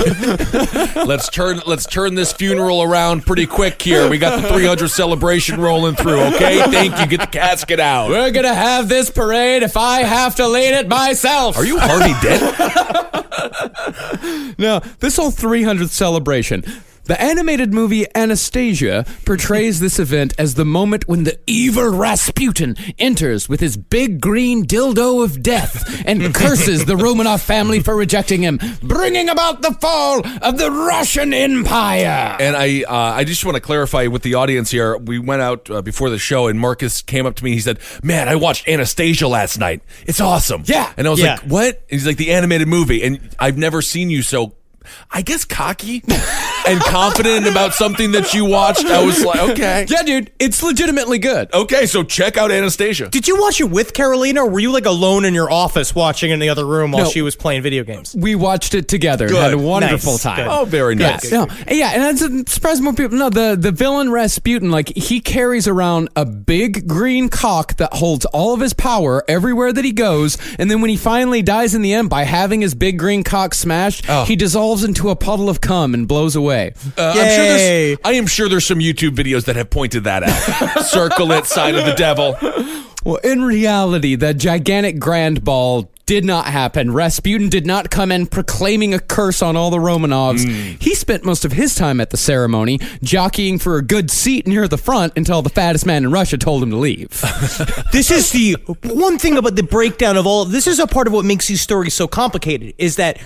Let's turn this funeral around pretty quick here. We got the 300 celebration rolling through, okay? Thank you. Get the casket out. We're gonna have this parade if I have to lead it myself. Are you Harvey Dent? No, this whole 300th celebration. The animated movie Anastasia portrays this event as the moment when the evil Rasputin enters with his big green dildo of death and curses the Romanov family for rejecting him, bringing about the fall of the Russian Empire. And I just want to clarify with the audience here. We went out before the show, and Marcus came up to me. He said, "Man, I watched Anastasia last night. It's awesome." Yeah. And I was like, "What?" And he's like, "The animated movie." And I've never seen you so, I guess, cocky and confident about something that you watched. I was like, okay. Yeah, dude, it's legitimately good. Okay, so check out Anastasia. Did you watch it with Carolina, or were you like alone in your office watching in the other room while No. she was playing video games? We watched it together. Good. Had a wonderful Nice. time. Good. Oh, very nice. Yeah, and that's surprising more people. No, the villain Rasputin, like, he carries around a big green cock that holds all of his power everywhere that he goes, and then when he finally dies in the end by having his big green cock smashed, he dissolves into a puddle of cum and blows away. Yay. I am sure there's some YouTube videos that have pointed that out. Circle it, sign of the devil. Well, in reality, the gigantic grand ball did not happen. Rasputin did not come in proclaiming a curse on all the Romanovs. He spent most of his time at the ceremony jockeying for a good seat near the front until the fattest man in Russia told him to leave. This is the one thing about the breakdown of all. This is a part of what makes these stories so complicated, is that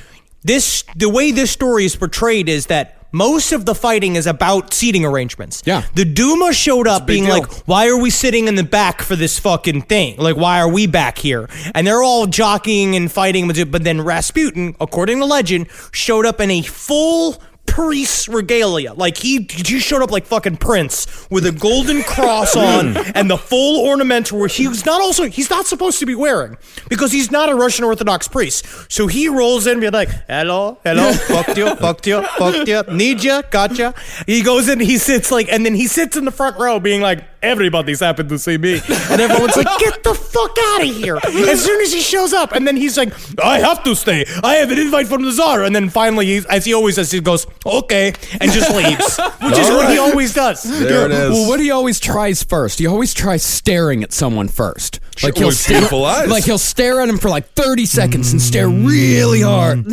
the way this story is portrayed is that most of the fighting is about seating arrangements. Yeah. The Duma showed up being deal. like, why are we sitting in the back for this fucking thing? Like, why are we back here? And they're all jockeying and fighting. But then Rasputin, according to legend, showed up in a full priest regalia. Like, he showed up like fucking Prince with a golden cross on and the full ornamental, where he's not supposed to be wearing, because he's not a Russian Orthodox priest. So he rolls in and be like, hello, fucked you, need ya, gotcha. He goes in, he sits and then he sits in the front row being like, everybody's happy to see me. And everyone's like, get the fuck out of here. As soon as he shows up, and then he's like, I have to stay. I have an invite from the Tsar. And then finally, as he always does, he goes, okay, and just leaves. Which is what he always does. There it is. Well, what he always tries first, he always tries staring at someone first. Like, he'll with beautiful eyes. Like, he'll stare at him for like 30 seconds and stare really hard.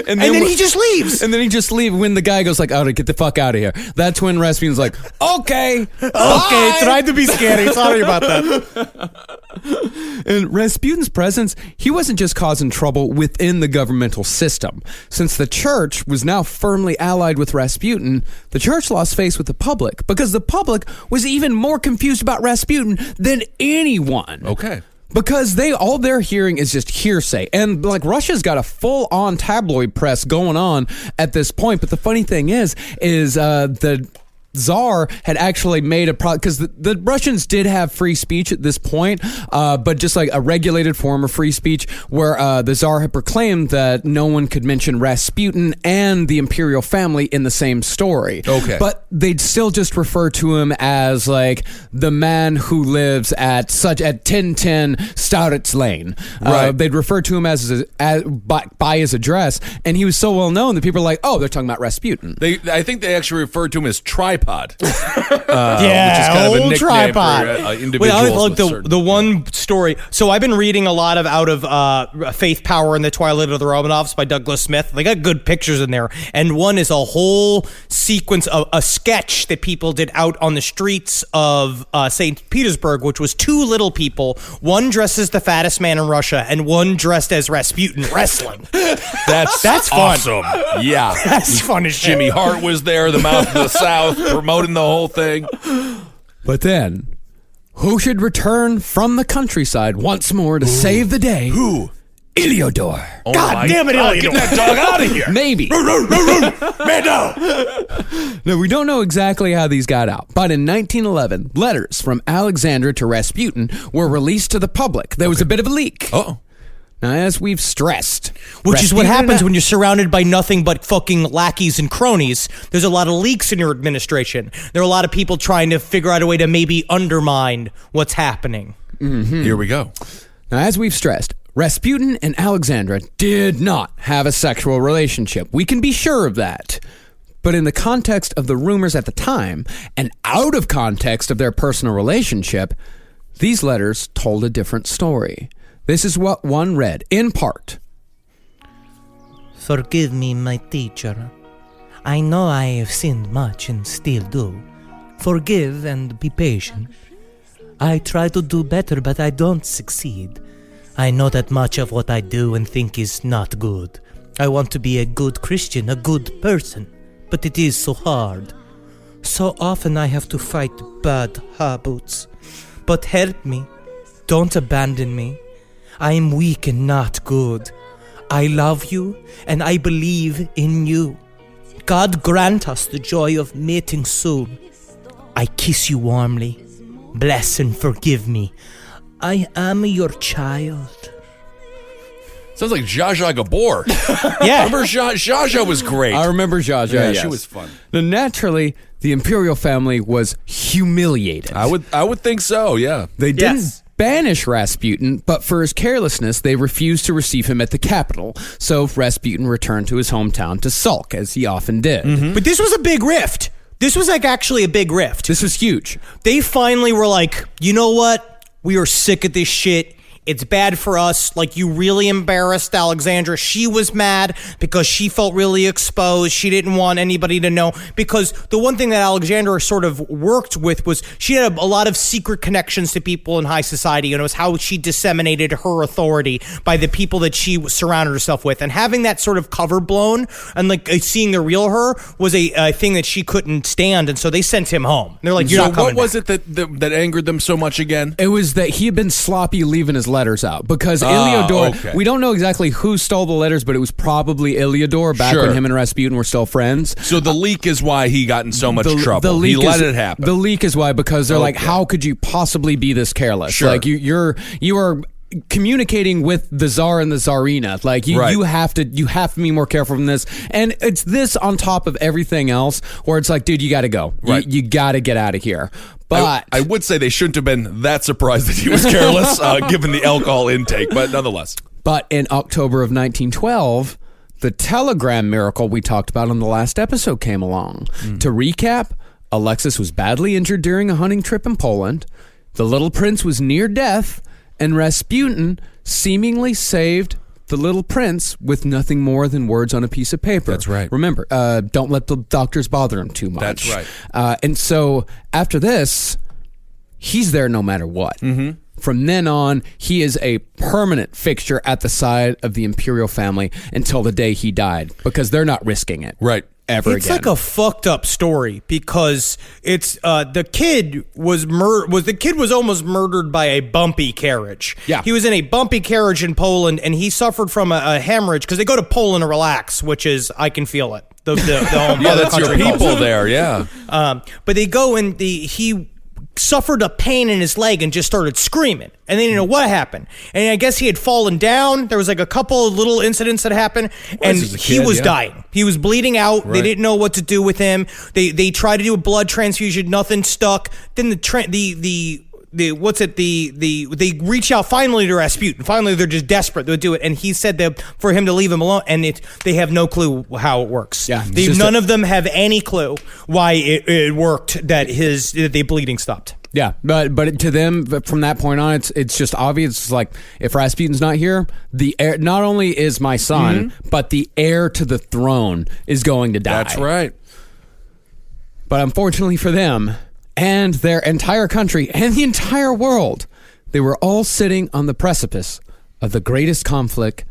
and then he just leaves. And then he just leaves when the guy goes like, oh, to get the fuck out of here. That's when Rasputin's like, okay, bye. Tried to be scary. Sorry about that. And Rasputin's presence, he wasn't just causing trouble within the governmental system. Since the church was now firmly allied with Rasputin, the church lost face with the public, because the public was even more confused about Rasputin than anyone. Okay. Because all they're hearing is just hearsay. And like, Russia's got a full-on tabloid press going on at this point. But the funny thing is the Tsar had actually made because the Russians did have free speech at this point, but just like a regulated form of free speech, where the Tsar had proclaimed that no one could mention Rasputin and the imperial family in the same story. Okay. But they'd still just refer to him as like the man who lives at 1010 Staritz Lane. Right. They'd refer to him by his address, and he was so well known that people are like, oh, they're talking about Rasputin. I think they actually referred to him as Tripod. tripod. Yeah, which is kind of a old nickname tripod. for individuals. I like with the certain- one story. So I've been reading a lot out of Faith, Power, and the Twilight of the Romanovs by Douglas Smith. They got good pictures in there, and one is a whole sequence of a sketch that people did out on the streets of St. Petersburg, which was two little people, one dressed as the fattest man in Russia, and one dressed as Rasputin wrestling. That's fun. awesome. Yeah. That's fun as shit. Jimmy Hart was there, the mouth of the South, promoting the whole thing. But then, who should return from the countryside once more to save the day? Who? Iliodor. Oh God my damn it, God, Iliodor. Get that dog out of here. Maybe. No, we don't know exactly how these got out, but in 1911, letters from Alexandra to Rasputin were released to the public. There was a bit of a leak. Uh-oh. Now, as we've stressed, Which is what Rasputin happens when you're surrounded by nothing but fucking lackeys and cronies. There's a lot of leaks in your administration. There are a lot of people trying to figure out a way to maybe undermine what's happening. Here we go. Now, as we've stressed, Rasputin and Alexandra did not have a sexual relationship. We can be sure of that. But in the context of the rumors at the time, and out of context of their personal relationship, these letters told a different story. This is what one read, in part. Forgive me, my teacher. I know I have sinned much and still do. Forgive and be patient. I try to do better, but I don't succeed. I know that much of what I do and think is not good. I want to be a good Christian, a good person, but it is so hard. So often I have to fight bad habits. But help me. Don't abandon me. I am weak and not good. I love you and I believe in you. God grant us the joy of meeting soon. I kiss you warmly. Bless and forgive me. I am your child. Sounds like Zsa Zsa Gabor. Yeah. Remember Zsa Zsa was great. I remember Zsa Zsa, Yeah, yes. she was fun. Now, naturally, the imperial family was humiliated. I would think so, yeah. They didn't Yes. banish Rasputin, but for his carelessness, they refused to receive him at the capital. So Rasputin returned to his hometown to sulk, as he often did. But this was a big rift. This was like actually a big rift. This was huge. They finally were like, you know what? We are sick of this shit. It's bad for us. Like, you really embarrassed Alexandra. She was mad because she felt really exposed. She didn't want anybody to know. Because the one thing that Alexandra sort of worked with was she had a lot of secret connections to people in high society. And it was how she disseminated her authority by the people that she surrounded herself with. And having that sort of cover blown and like seeing the real her was a thing that she couldn't stand. And so they sent him home. They're like, you're So not coming what was back. it that angered them so much again? It was that he had been sloppy leaving his letters out because Iliodor, okay. we don't know exactly who stole the letters, but it was probably Iliodor back Sure. when him and Rasputin were still friends. So the leak is why he got in so much trouble. The leak He let is, it happen. The leak is why, because they're like, Okay. how could you possibly be this careless? Sure. Like you are communicating with the Tsar and the Tsarina. Like Right. you have to be more careful from this. And it's this on top of everything else where it's like, dude, you got to go. Right. You got to get out of here. But I would say they shouldn't have been that surprised that he was careless, given the alcohol intake, but nonetheless. But in October of 1912, the telegram miracle we talked about on the last episode came along. To recap, Alexis was badly injured during a hunting trip in Poland. The little prince was near death, and Rasputin seemingly saved the little prince with nothing more than words on a piece of paper. That's right. Remember, don't let the doctors bother him too much. That's right. And so after this, he's there no matter what. Mm-hmm. From then on, he is a permanent fixture at the side of the imperial family until the day he died, because they're not risking it. Right. Ever It's again. like a fucked up story because it's the kid was almost murdered by a bumpy carriage. Yeah. He was in a bumpy carriage in Poland and he suffered from a hemorrhage because they go to Poland to relax, which is I can feel it. The home Yeah, that's your country people culture. there, yeah. But they go and he suffered a pain in his leg and just started screaming. And they didn't know what happened. And I guess he had fallen down. There was like a couple of little incidents that happened. And this is a he kid, was yeah. dying. He was bleeding out. They Right. didn't know what to do with him. They tried to do a blood transfusion. Nothing stuck. Then the they reach out finally to Rasputin. Finally, they're just desperate to do it, and he said that for him to leave him alone, and they have no clue how it works. Yeah, none of them have any clue why it worked. That the bleeding stopped. Yeah, but to them, from that point on, it's just obvious. It's like, if Rasputin's not here, the heir not only is my son, but the heir to the throne is going to die. That's right. But unfortunately for them and their entire country and the entire world, they were all sitting on the precipice of the greatest conflict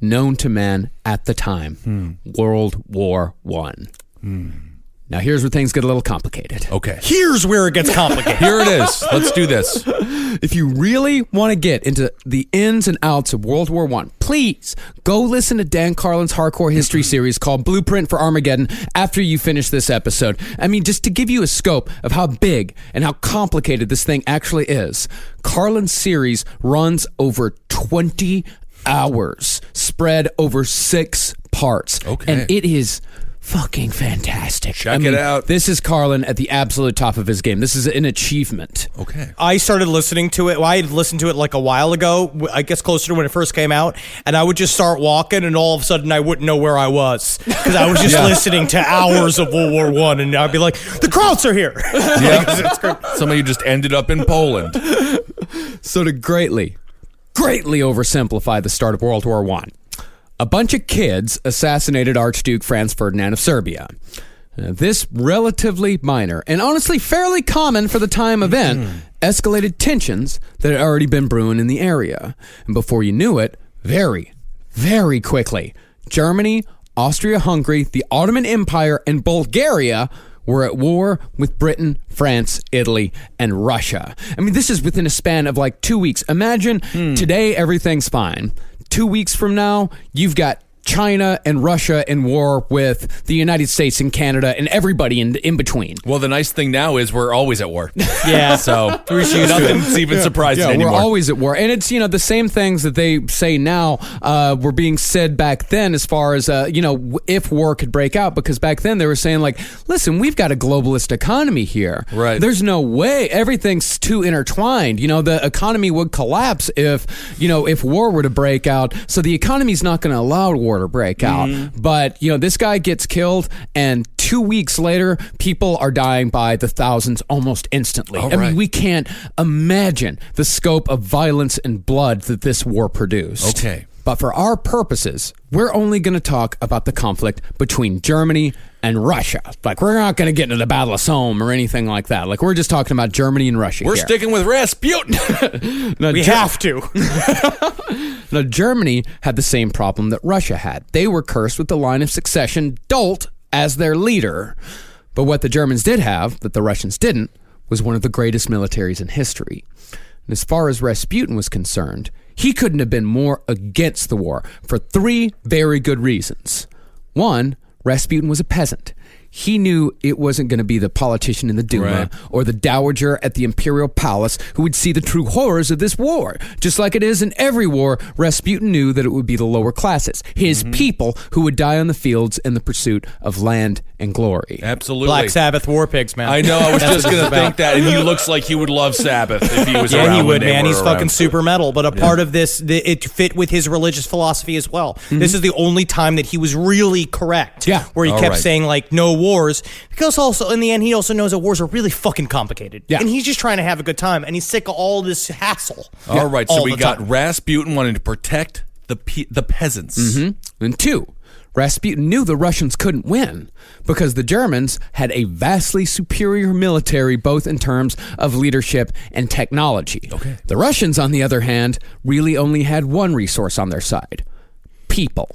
known to man at the time, World War I. Now, here's where things get a little complicated. Okay. Here's where it gets complicated. Here it is. Let's do this. If you really want to get into the ins and outs of World War I, please go listen to Dan Carlin's hardcore history series called Blueprint for Armageddon after you finish this episode. I mean, just to give you a scope of how big and how complicated this thing actually is, Carlin's series runs over 20 hours, spread over 6 parts. Okay. And it is fucking fantastic. Check it out. This is Carlin at the absolute top of his game. This is an achievement. Okay. I started listening to it. Well, I had listened to it like a while ago, I guess closer to when it first came out, and I would just start walking, and all of a sudden I wouldn't know where I was because I was just listening to hours of World War I, and I'd be like, the Krauts are here. Yeah. Some of you just ended up in Poland. So to greatly oversimplify the start of World War I, a bunch of kids assassinated Archduke Franz Ferdinand of Serbia. This relatively minor, and honestly fairly common for the time event, escalated tensions that had already been brewing in the area. And before you knew it, very, very quickly, Germany, Austria-Hungary, the Ottoman Empire, and Bulgaria were at war with Britain, France, Italy, and Russia. I mean, this is within a span of like 2 weeks. Imagine today everything's fine. 2 weeks from now, you've got China and Russia in war with the United States and Canada and everybody in between. Well, the nice thing now is we're always at war. Yeah. So nothing's even surprising anymore. We're always at war. And it's, the same things that they say now were being said back then as far as, if war could break out. Because back then they were saying like, listen, we've got a globalist economy here. Right. There's no way. Everything's too intertwined. The economy would collapse if war were to break out. So the economy's not going to allow war to break out. But, this guy gets killed, and 2 weeks later, people are dying by the thousands almost instantly. I mean, we can't imagine the scope of violence and blood that this war produced. Okay. But for our purposes, we're only going to talk about the conflict between Germany and Russia. Like, we're not going to get into the Battle of Somme or anything like that. Like, we're just talking about Germany and Russia We're here. sticking with Rasputin. Now, We have to. Now, Germany had the same problem that Russia had. They were cursed with the line of succession Dolt as their leader. But what the Germans did have, that the Russians didn't, was one of the greatest militaries in history. And as far as Rasputin was concerned, he couldn't have been more against the war for 3 very good reasons. One, Rasputin was a peasant. He knew it wasn't going to be the politician in the Duma or the dowager at the imperial palace who would see the true horrors of this war. Just like it is in every war, Rasputin knew that it would be the lower classes, his people, who would die on the fields in the pursuit of land and glory. Absolutely. Black Sabbath war pigs, man. I know. I was That's just what going it's to think about. that. And he looks like he would love Sabbath if he was around. Yeah, he when would, they man. were He's around. fucking super metal. But a part of this, it fit with his religious philosophy as well. This is the only time that he was really correct. Yeah. Where he All kept right. saying, like, no wars. Because also, in the end, he also knows that wars are really fucking complicated. Yeah. And he's just trying to have a good time. And he's sick of all this hassle. All right. So all we the got time. Rasputin wanting to protect the peasants. And 2, Rasputin knew the Russians couldn't win because the Germans had a vastly superior military, both in terms of leadership and technology. Okay. The Russians, on the other hand, really only had one resource on their side: people.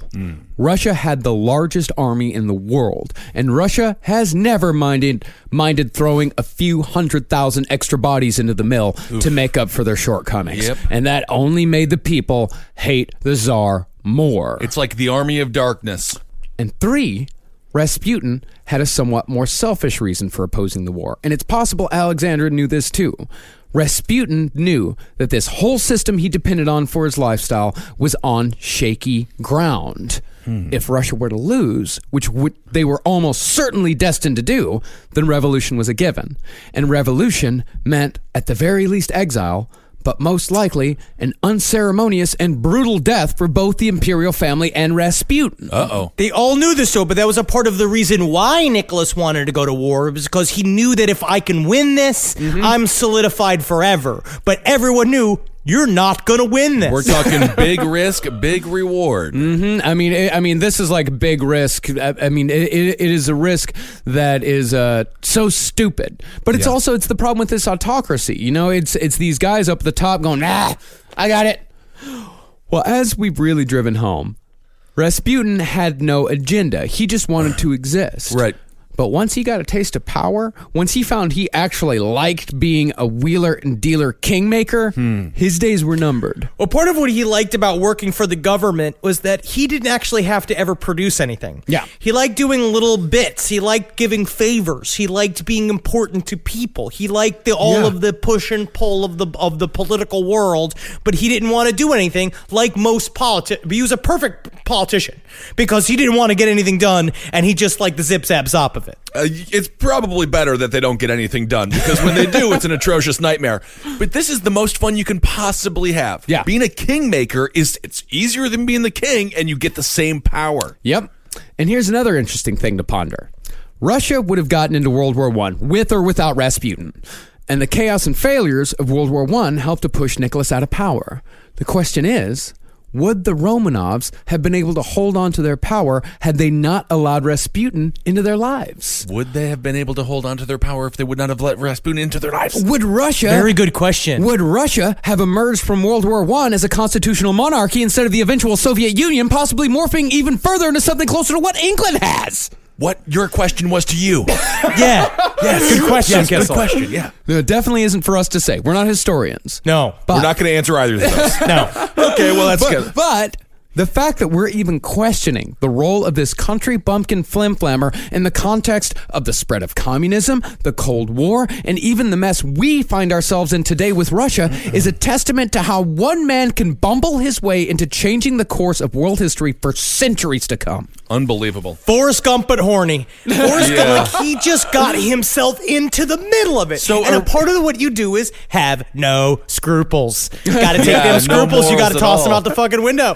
Russia had the largest army in the world, and Russia has never minded throwing a few 100,000 extra bodies into the mill to make up for their shortcomings. Yep. And that only made the people hate the Tsar more. It's like the army of darkness. And 3, Rasputin had a somewhat more selfish reason for opposing the war. And it's possible Alexander knew this too. Rasputin knew that this whole system he depended on for his lifestyle was on shaky ground. If Russia were to lose, which they were almost certainly destined to do, then revolution was a given. And revolution meant, at the very least, exile, but most likely an unceremonious and brutal death for both the imperial family and Rasputin. They all knew this, though, but that was a part of the reason why Nicholas wanted to go to war, was because he knew that if I can win this, I'm solidified forever. But everyone knew, you're not gonna win this. We're talking big risk, big reward. I mean, this is like big risk. I mean, it is a risk that is so stupid. But it's also the problem with this autocracy. You know, it's these guys up at the top going, I got it. Well, as we've really driven home, Rasputin had no agenda. He just wanted to exist. Right. But once he got a taste of power, once he found he actually liked being a wheeler and dealer kingmaker, his days were numbered. Well, part of what he liked about working for the government was that he didn't actually have to ever produce anything. Yeah. He liked doing little bits. He liked giving favors. He liked being important to people. He liked all of the push and pull of the political world, but he didn't want to do anything like most politicians. He was a perfect politician because he didn't want to get anything done, and he just liked the zip-zap zop of it. It's probably better that they don't get anything done, because when they do, it's an atrocious nightmare. But this is the most fun you can possibly have. Yeah. Being a kingmaker it's easier than being the king, and you get the same power. Yep. And here's another interesting thing to ponder. Russia would have gotten into World War I with or without Rasputin. And the chaos and failures of World War I helped to push Nicholas out of power. The question is, would the Romanovs have been able to hold on to their power had they not allowed Rasputin into their lives? Would they have been able to hold on to their power if they would not have let Rasputin into their lives? Would Russia... Very good question. Would Russia have emerged from World War I as a constitutional monarchy instead of the eventual Soviet Union, possibly morphing even further into something closer to what England has? What your question was to you. Yeah. Yes. Good question, Yes, good Kessel. question, yeah. It definitely isn't for us to say. We're not historians. No. But, We're not going to answer either of those. No. Okay, well, that's good. But the fact that we're even questioning the role of this country bumpkin flimflammer in the context of the spread of communism, the Cold War, and even the mess we find ourselves in today with Russia is a testament to how one man can bumble his way into changing the course of world history for centuries to come. Unbelievable. Forrest Gump but horny. Forrest Gump, like, he just got himself into the middle of it. So and a part of what you do is have no scruples. Got to take Yeah, them no scruples. You got to morals at toss them all. out the fucking window.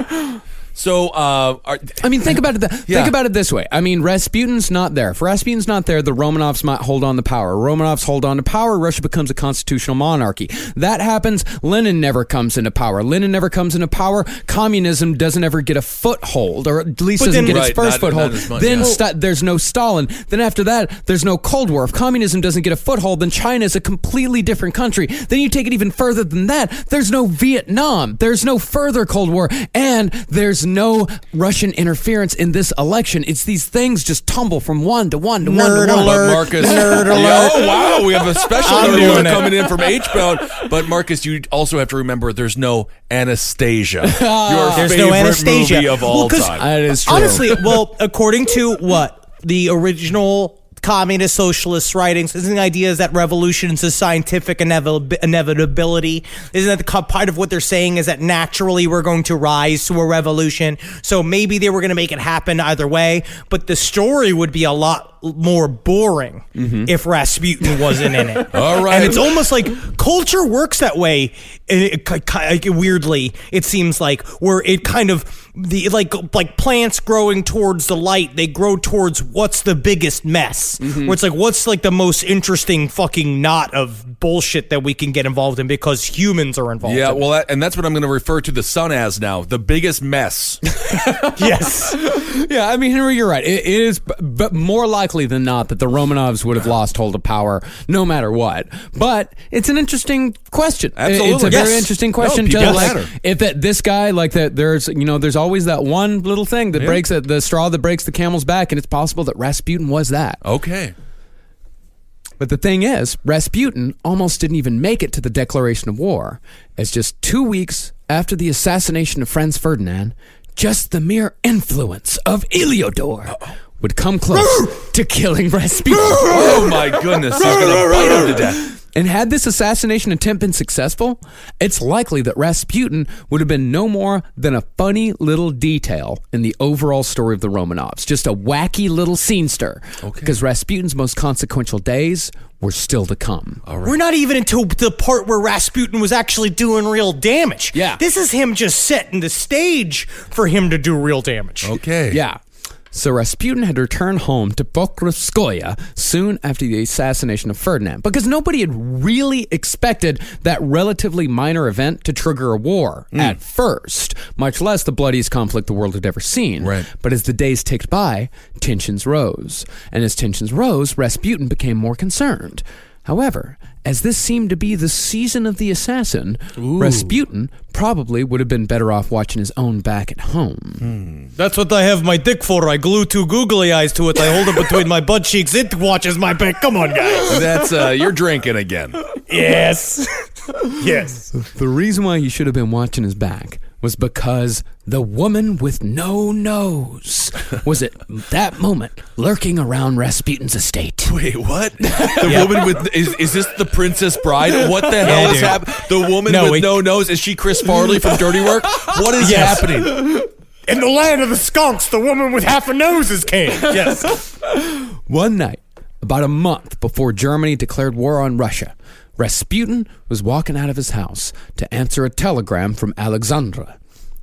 So, I mean, think about it. Think about it this way. I mean, Rasputin's not there. If Rasputin's not there, the Romanovs might hold on to power. Romanovs hold on to power. Russia becomes a constitutional monarchy. That happens. Lenin never comes into power. Lenin never comes into power. Communism doesn't ever get a foothold, or at least doesn't get its first foothold. Then there's no Stalin. Then after that, there's no Cold War. If communism doesn't get a foothold, then China is a completely different country. Then you take it even further than that. There's no Vietnam. There's no further Cold War. And there's no Russian interference in this election. It's these things just tumble from one to one to Nerd one to one. alert. Marcus, Nerd alert. Oh wow, we have a special I'm nerd doing alert it. coming in from H-Bound. But Marcus, you also have to remember there's no Anastasia. Your There's favorite no Anastasia. movie of all 'cause time. That is true. Honestly, well, according to what? The original communist socialist writings, isn't the idea is that revolution is a scientific inevitability? Isn't that the part of what they're saying is that naturally we're going to rise to a revolution? So maybe they were going to make it happen either way, but the story would be a lot more boring if Rasputin wasn't in it. All right. And it's almost like culture works that way. Weirdly, it seems like, where it kind of like plants growing towards the light, they grow towards what's the biggest mess. Where it's like, what's like the most interesting fucking knot of bullshit that we can get involved in because humans are involved. Yeah, in well, and that's what I'm going to refer to the sun as now, the biggest mess. yes. Yeah, I mean, Henry, you're right. It is but more likely than not that the Romanovs would have lost hold of power no matter what. But it's an interesting question. Absolutely. It's a very Yes. interesting question. No, people Just like, matter. if this guy, like that, there's always that one little thing that breaks the straw that breaks the camel's back, and it's possible that Rasputin was that. Okay. But the thing is, Rasputin almost didn't even make it to the declaration of war, as just 2 weeks after the assassination of Franz Ferdinand, just the mere influence of Iliodor would come close to killing Rasputin. Oh my goodness, he's going to bite him to death. And had this assassination attempt been successful, it's likely that Rasputin would have been no more than a funny little detail in the overall story of the Romanovs. Just a wacky little scenester. Okay. Because Rasputin's most consequential days were still to come. All right. We're not even until the part where Rasputin was actually doing real damage. Yeah. This is him just setting the stage for him to do real damage. Okay. Yeah. So Rasputin had returned home to Pokrovskoye soon after the assassination of Ferdinand, because nobody had really expected that relatively minor event to trigger a war at first, much less the bloodiest conflict the world had ever seen. Right. But as the days ticked by, tensions rose. And as tensions rose, Rasputin became more concerned. However, as this seemed to be the season of the assassin, Rasputin probably would have been better off watching his own back at home. That's what I have my dick for. I glue two googly eyes to it. I hold it between my butt cheeks. It watches my back. Come on, guys. That's, you're drinking again. Yes. Yes. The reason why he should have been watching his back was because the woman with no nose was at that moment lurking around Rasputin's estate. Wait, what? The woman with is this the Princess Bride? What the hell is happening? The woman with no nose, is she Chris Farley from Dirty Work? What is happening? In the land of the skunks, the woman with half a nose is king. Yes. One night, about a month before Germany declared war on Russia, Rasputin was walking out of his house to answer a telegram from Alexandra.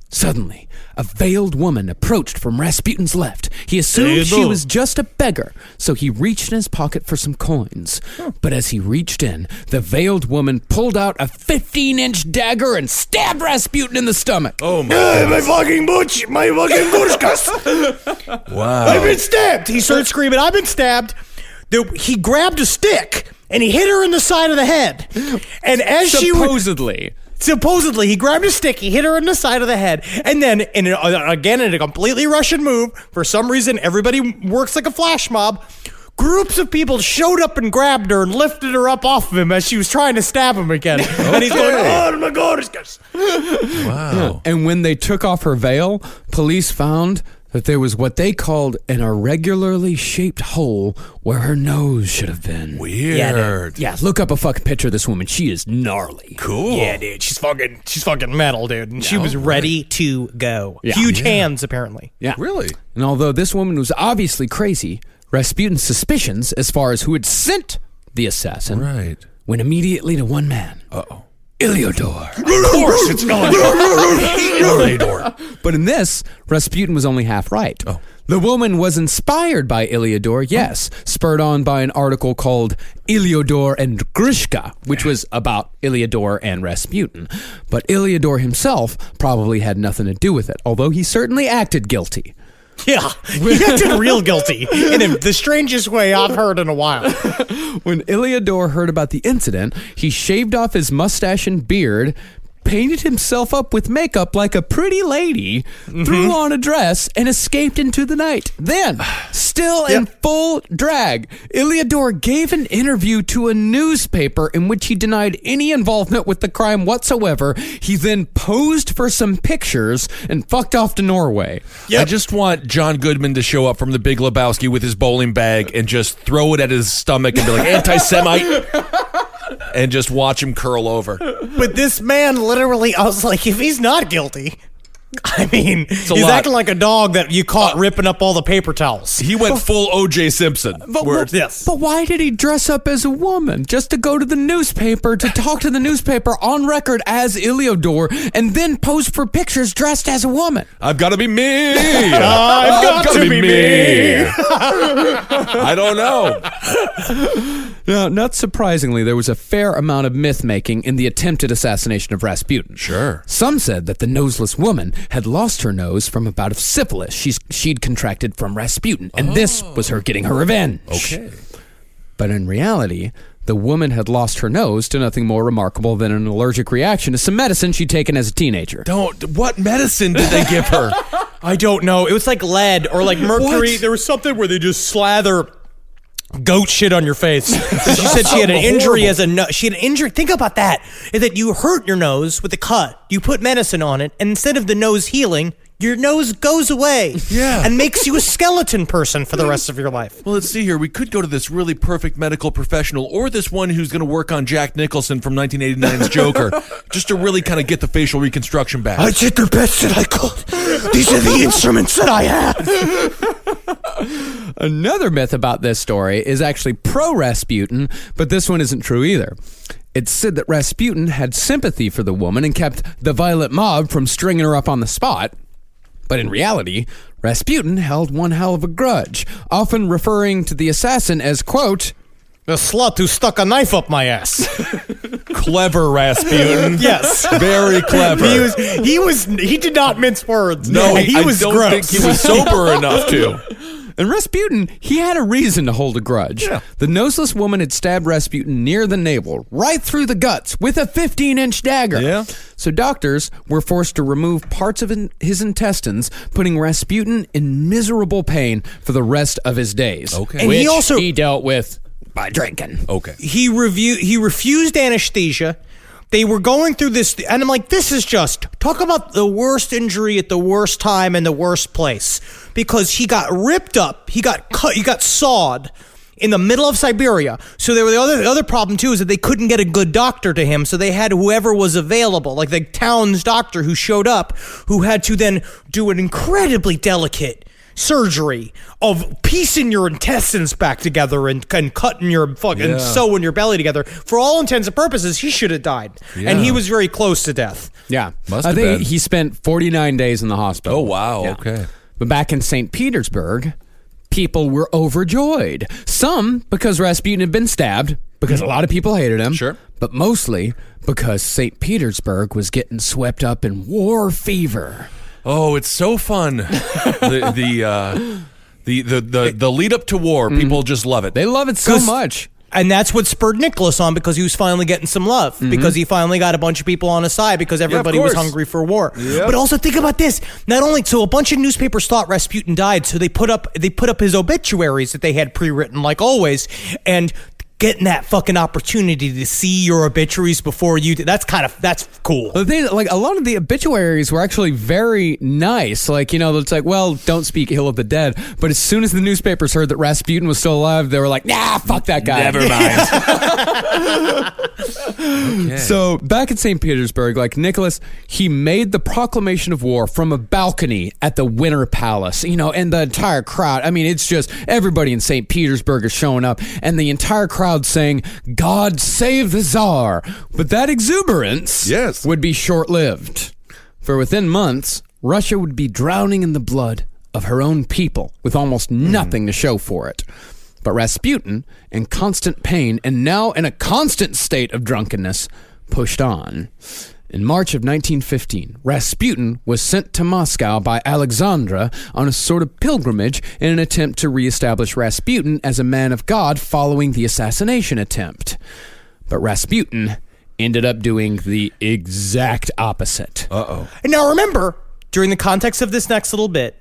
Suddenly, a veiled woman approached from Rasputin's left. He assumed she was just a beggar, so he reached in his pocket for some coins. But as he reached in, the veiled woman pulled out a 15-inch dagger and stabbed Rasputin in the stomach. Oh my! My fucking butch! My fucking bushkas! Wow! I've been stabbed! He started screaming, "I've been stabbed!" He grabbed a stick and he hit her in the side of the head. And as Supposedly, he grabbed a stick, he hit her in the side of the head, and then, again in a completely Russian move, for some reason everybody works like a flash mob, groups of people showed up and grabbed her and lifted her up off of him as she was trying to stab him again. And he's going, "Oh my God." Wow. And when they took off her veil, police found that there was what they called an irregularly shaped hole where her nose should have been. Weird. Yeah, look up a fucking picture of this woman. She is gnarly. Cool. Yeah, dude, she's fucking metal, dude. And she was ready to go. Yeah. Huge hands, apparently. Yeah. Really? And although this woman was obviously crazy, Rasputin's suspicions as far as who had sent the assassin went immediately to one man. Uh-oh. Iliodor. Of course it's going Iliodor. But in this, Rasputin was only half right. Oh. The woman was inspired by Iliodor, yes, spurred on by an article called Iliodor and Grishka, which was about Iliodor and Rasputin. But Iliodor himself probably had nothing to do with it, although he certainly acted guilty. Yeah, he acted real guilty in the strangest way I've heard in a while. When Iliodor heard about the incident, he shaved off his mustache and beard, painted himself up with makeup like a pretty lady, threw on a dress, and escaped into the night. Then, still in full drag, Iliodor gave an interview to a newspaper in which he denied any involvement with the crime whatsoever. He then posed for some pictures and fucked off to Norway. Yep. I just want John Goodman to show up from The Big Lebowski with his bowling bag and just throw it at his stomach and be like, "Anti-Semite." And just watch him curl over. But this man literally, I was like, if he's not guilty, I mean, he's acting like a dog that you caught ripping up all the paper towels. He went full O.J. Simpson. But why did he dress up as a woman? Just to go to the newspaper, to talk to the newspaper on record as Iliodor, and then pose for pictures dressed as a woman? I've got to be me. I've got to be me. I don't know. Now, not surprisingly, there was a fair amount of myth-making in the attempted assassination of Rasputin. Sure. Some said that the noseless woman had lost her nose from a bout of syphilis she'd contracted from Rasputin, and this was her getting her revenge. Okay. But in reality, the woman had lost her nose to nothing more remarkable than an allergic reaction to some medicine she'd taken as a teenager. What medicine did they give her? I don't know. It was like lead or like mercury. What? There was something where they just slather goat shit on your face. She said she had an injury she had an injury. Think about that. Is that you hurt your nose with a cut. You put medicine on it, and instead of the nose healing, your nose goes away. Yeah. And makes you a skeleton person for the rest of your life. Well, let's see here. We could go to this really perfect medical professional or this one who's going to work on Jack Nicholson from 1989's Joker just to really kind of get the facial reconstruction back. I did the best that I could. These are the instruments that I have. Another myth about this story is actually pro-Rasputin, but this one isn't true either. It's said that Rasputin had sympathy for the woman and kept the violent mob from stringing her up on the spot. But in reality, Rasputin held one hell of a grudge, often referring to the assassin as, quote, The slut who stuck a knife up my ass. Clever Rasputin. Yes. Very clever. He did not mince words. No, he was I don't gross. think he was sober enough to. And Rasputin, he had a reason to hold a grudge. Yeah. The noseless woman had stabbed Rasputin near the navel, right through the guts, with a 15-inch dagger. Yeah. So doctors were forced to remove parts of his intestines, putting Rasputin in miserable pain for the rest of his days. Okay. And Which he also- he dealt with by drinking. Okay. He refused anesthesia. They were going through this, and I'm like, this is just, talk about the worst injury at the worst time and the worst place. Because he got ripped up, he got cut, he got sawed in the middle of Siberia. So there were the other problem too is that they couldn't get a good doctor to him, so they had whoever was available, like the town's doctor who showed up, who had to then do an incredibly delicate surgery of piecing your intestines back together and cutting your fucking sewing your belly together. For all intents and purposes, he should have died. Yeah. And he was very close to death. Yeah. Must I have think been. he spent 49 days in the hospital. Oh, wow. Yeah. Okay. But back in St. Petersburg, people were overjoyed. Some because Rasputin had been stabbed, because a lot of people hated him. Sure. But mostly because St. Petersburg was getting swept up in war fever. Oh, it's so fun. The lead up to war, people just love it. They love it so much. And that's what spurred Nicholas on, because he was finally getting some love, because he finally got a bunch of people on his side, because everybody was course. hungry for war. Yep. But also think about this: not only so a bunch of newspapers thought Rasputin died, so they put up his obituaries that they had pre-written, like always, and getting that fucking opportunity to see your obituaries before you that's cool. The thing, like, a lot of the obituaries were actually very nice. Like, you know, it's like, well, don't speak ill of the dead. But as soon as the newspapers heard that Rasputin was still alive, they were like, nah, fuck that guy. Never mind. Okay. So back in St. Petersburg, like, Nicholas, he made the proclamation of war from a balcony at the Winter Palace, you know, and the entire crowd. I mean, it's just everybody in St. Petersburg is showing up, and the entire crowd saying, God save the Tsar. But that exuberance would be short-lived. For within months, Russia would be drowning in the blood of her own people with almost nothing to show for it. But Rasputin, in constant pain and now in a constant state of drunkenness, pushed on. In March of 1915, Rasputin was sent to Moscow by Alexandra on a sort of pilgrimage in an attempt to reestablish Rasputin as a man of God following the assassination attempt. But Rasputin ended up doing the exact opposite. Uh-oh. And now remember, during the context of this next little bit,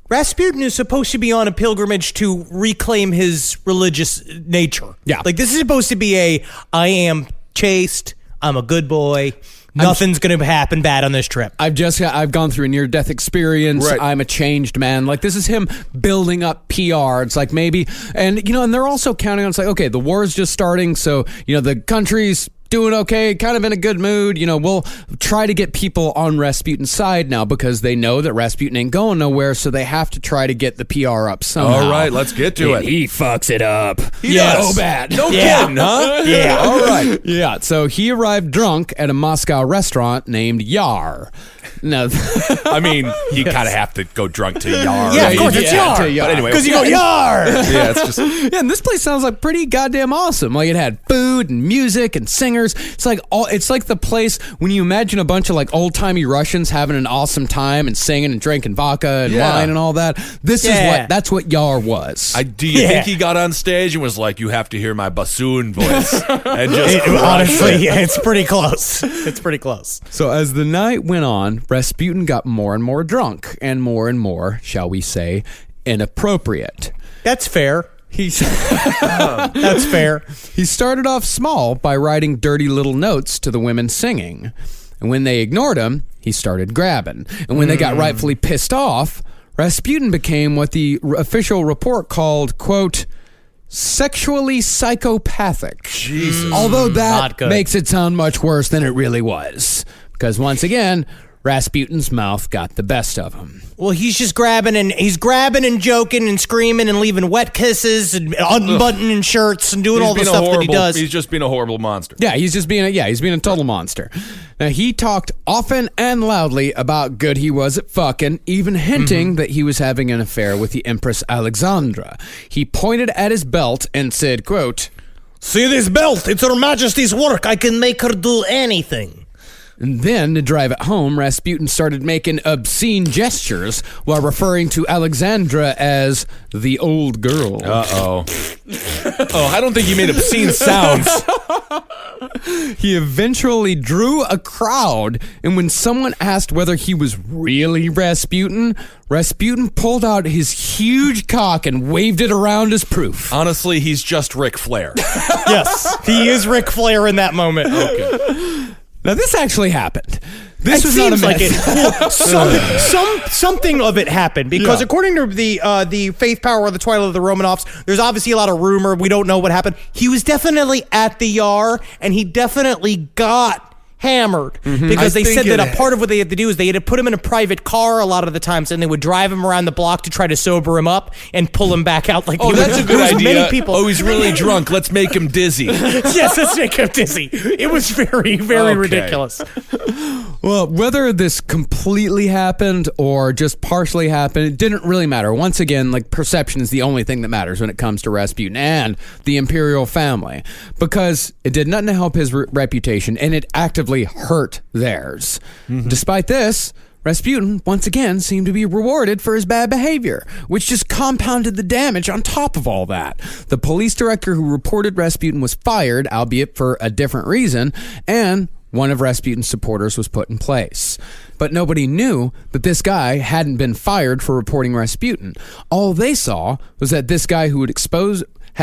Rasputin is supposed to be on a pilgrimage to reclaim his religious nature. Yeah. Like, this is supposed to be I am chaste, I'm a good boy, nothing's going to happen bad on this trip. I've gone through a near-death experience. Right. I'm a changed man. Like, this is him building up PR. It's like maybe, and, you know, and they're also counting on, it's like, okay, the war is just starting, so, you know, the country's doing okay, kind of in a good mood. You know, we'll try to get people on Rasputin's side now because they know that Rasputin ain't going nowhere, so they have to try to get the PR up somehow. All right, let's get to And it. he fucks it up. He does. So bad. No kidding, huh? Yeah. All right. Yeah, so he arrived drunk at a Moscow restaurant named Yar. No, I mean, you kind of have to go drunk to Yar. Yeah, of course, it's Yar. to Yar. But anyway, Because you go, yar! yeah, it's just yeah, and this place sounds like pretty goddamn awesome. Like, it had food and music and singers. It's like the place when you imagine a bunch of like old timey Russians having an awesome time and singing and drinking vodka and wine and all that. That's what Yar was. Do you think he got on stage and was like, "You have to hear my bassoon voice," and just Honestly, it's pretty close. It's pretty close. So as the night went on, Rasputin got more and more drunk and more, shall we say, inappropriate. That's fair. He's That's fair. He started off small by writing dirty little notes to the women singing. And when they ignored him, he started grabbing. And when they got rightfully pissed off, Rasputin became what the official report called, quote, sexually psychopathic. Jesus. Although that Not good. makes it sound much worse than it really was. Because once again, Rasputin's mouth got the best of him. Well, he's just grabbing and joking and screaming and leaving wet kisses and unbuttoning shirts and doing all the stuff that he does. He's just being a horrible monster. Yeah, he's being a total monster. Now, he talked often and loudly about good he was at fucking, even hinting that he was having an affair with the Empress Alexandra. He pointed at his belt and said, quote, See this belt? It's Her Majesty's work. I can make her do anything. and then to drive it home, Rasputin started making obscene gestures while referring to Alexandra as the old girl. Uh-oh. Oh, I don't think he made obscene sounds. He eventually drew a crowd, and when someone asked whether he was really Rasputin, Rasputin pulled out his huge cock and waved it around as proof. Honestly, he's just Ric Flair. Yes, he is Ric Flair in that moment. Okay. Now, this actually happened. This It was not a seems like myth. it. Well, something of it happened because according to the Faith, Power, of the Twilight of the Romanovs, there's obviously a lot of rumor. We don't know what happened. He was definitely at the Yar, and he definitely got hammered because they said that a part of what they had to do is they had to put him in a private car a lot of the times, and they would drive him around the block to try to sober him up and pull him back out. Like, Oh, that's a good idea. Many people. Oh, he's really drunk. Let's make him dizzy. Yes, let's make him dizzy. It was very, very Okay. ridiculous. Well, whether this completely happened or just partially happened, it didn't really matter. Once again, like, perception is the only thing that matters when it comes to Rasputin and the imperial family, because it did nothing to help his reputation, and it actively hurt theirs. Despite this, Rasputin once again seemed to be rewarded for his bad behavior, which just compounded the damage on top of all that. The police director who reported Rasputin was fired, albeit for a different reason, and one of Rasputin's supporters was put in place. But nobody knew that this guy hadn't been fired for reporting Rasputin. All they saw was that this guy who had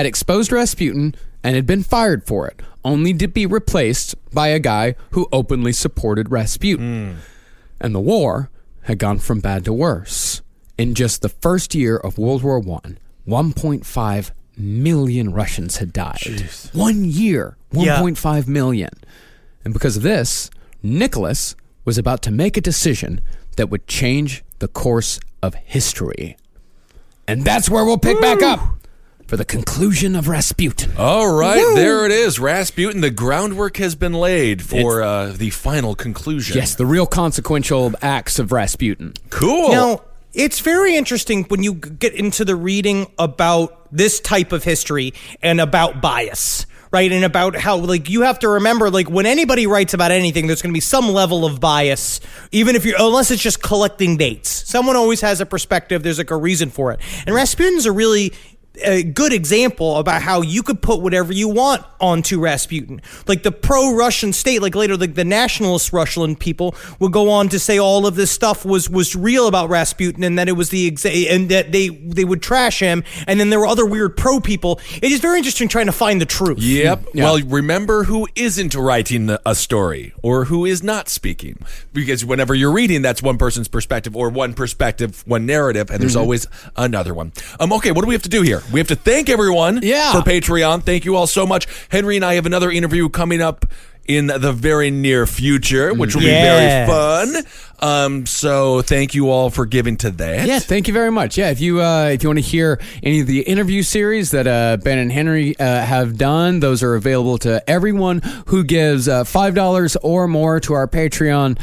exposed Rasputin and had been fired for it, only to be replaced by a guy who openly supported Rasputin. And the war had gone from bad to worse. In just the first year of World War I, 1.5 million Russians had died. Jeez. 1 year, 1.5 million. And because of this, Nicholas was about to make a decision that would change the course of history. And that's where we'll pick back up for the conclusion of Rasputin. All right, there it is. Rasputin, the groundwork has been laid for the final conclusion. Yes, the real consequential acts of Rasputin. Cool. Now, it's very interesting when you get into the reading about this type of history and about bias, right? And about how, like, you have to remember, like, when anybody writes about anything, there's going to be some level of bias, even if unless it's just collecting dates. Someone always has a perspective. There's, like, a reason for it. And Rasputin's a really a good example about how you could put whatever you want onto Rasputin. Like the pro-Russian state, like later, like the nationalist Russian people would go on to say all of this stuff was real about Rasputin, and that it was and that they would trash him. And then there were other weird pro people. It is very interesting trying to find the truth. Yep. Yeah. Well, remember who isn't writing a story or who is not speaking, because whenever you're reading, that's one person's perspective, or one perspective, one narrative, and there's always another one. Okay, what do we have to do here? We have to thank everyone for Patreon. Thank you all so much. Henry and I have another interview coming up in the very near future, which will be very fun. So thank you all for giving to that. Yeah, thank you very much. Yeah, if you want to hear any of the interview series that Ben and Henry have done, those are available to everyone who gives $5 or more to our Patreon.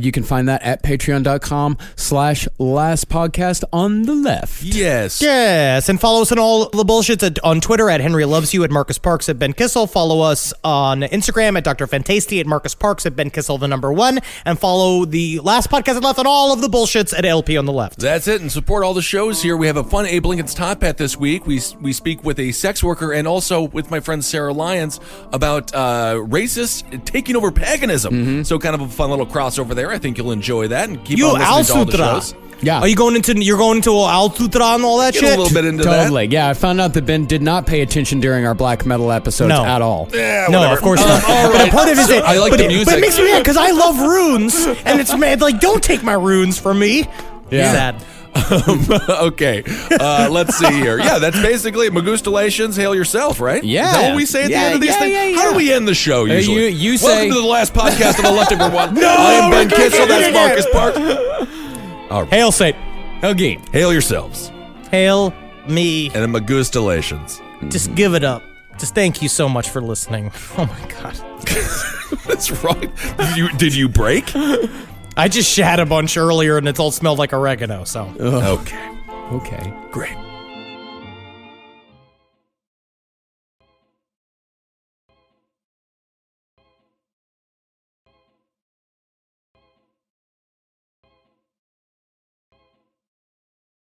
You can find that at patreon.com/lastpodcast on the left. Yes. Yes, and follow us on all the bullshits on Twitter at Henry Loves You, at Marcus Parks, at Ben Kissel. Follow us on Instagram at Dr. Fantasty, at Marcus Parks, at Ben Kissel, the number 1, and follow the Last Podcast on the Left on all of the bullshits at LP on the left. That's it, and support all the shows here. We have a fun Abe Lincoln's Top Hat this week. We speak with a sex worker and also with my friend Sarah Lyons about racists taking over paganism. So kind of a fun little crossover there. I think you'll enjoy that, and keep on listening to all the shows. Yeah. Are you going into Altutra and all that Get shit? a little bit into Totally. Yeah, I found out that Ben did not pay attention during our black metal episodes No. at all. that. Yeah, No, whatever. of course not. All But right. a part of it is that I like but the it, music. But it makes me mad because I love runes, and it's mad. Like, don't take my runes from me. Yeah. Sad. Okay, let's see here. Yeah, that's basically Magustalations, hail yourself, right? Yeah. Is that what we say at the Yeah, end of these yeah, things? yeah, How yeah. do we end the show usually? you Welcome say- to the last podcast of the Leftover One. No, I am Ben we're gonna Kissel, do it that's again. Marcus Park. Hail Satan. Okay. Hail yourselves. Hail me. And a Magustalations. Just give it up. Just thank you so much for listening. Oh my god. What's wrong? Did you break? I just shat a bunch earlier and it all smelled like oregano, so. Okay. Okay. Great.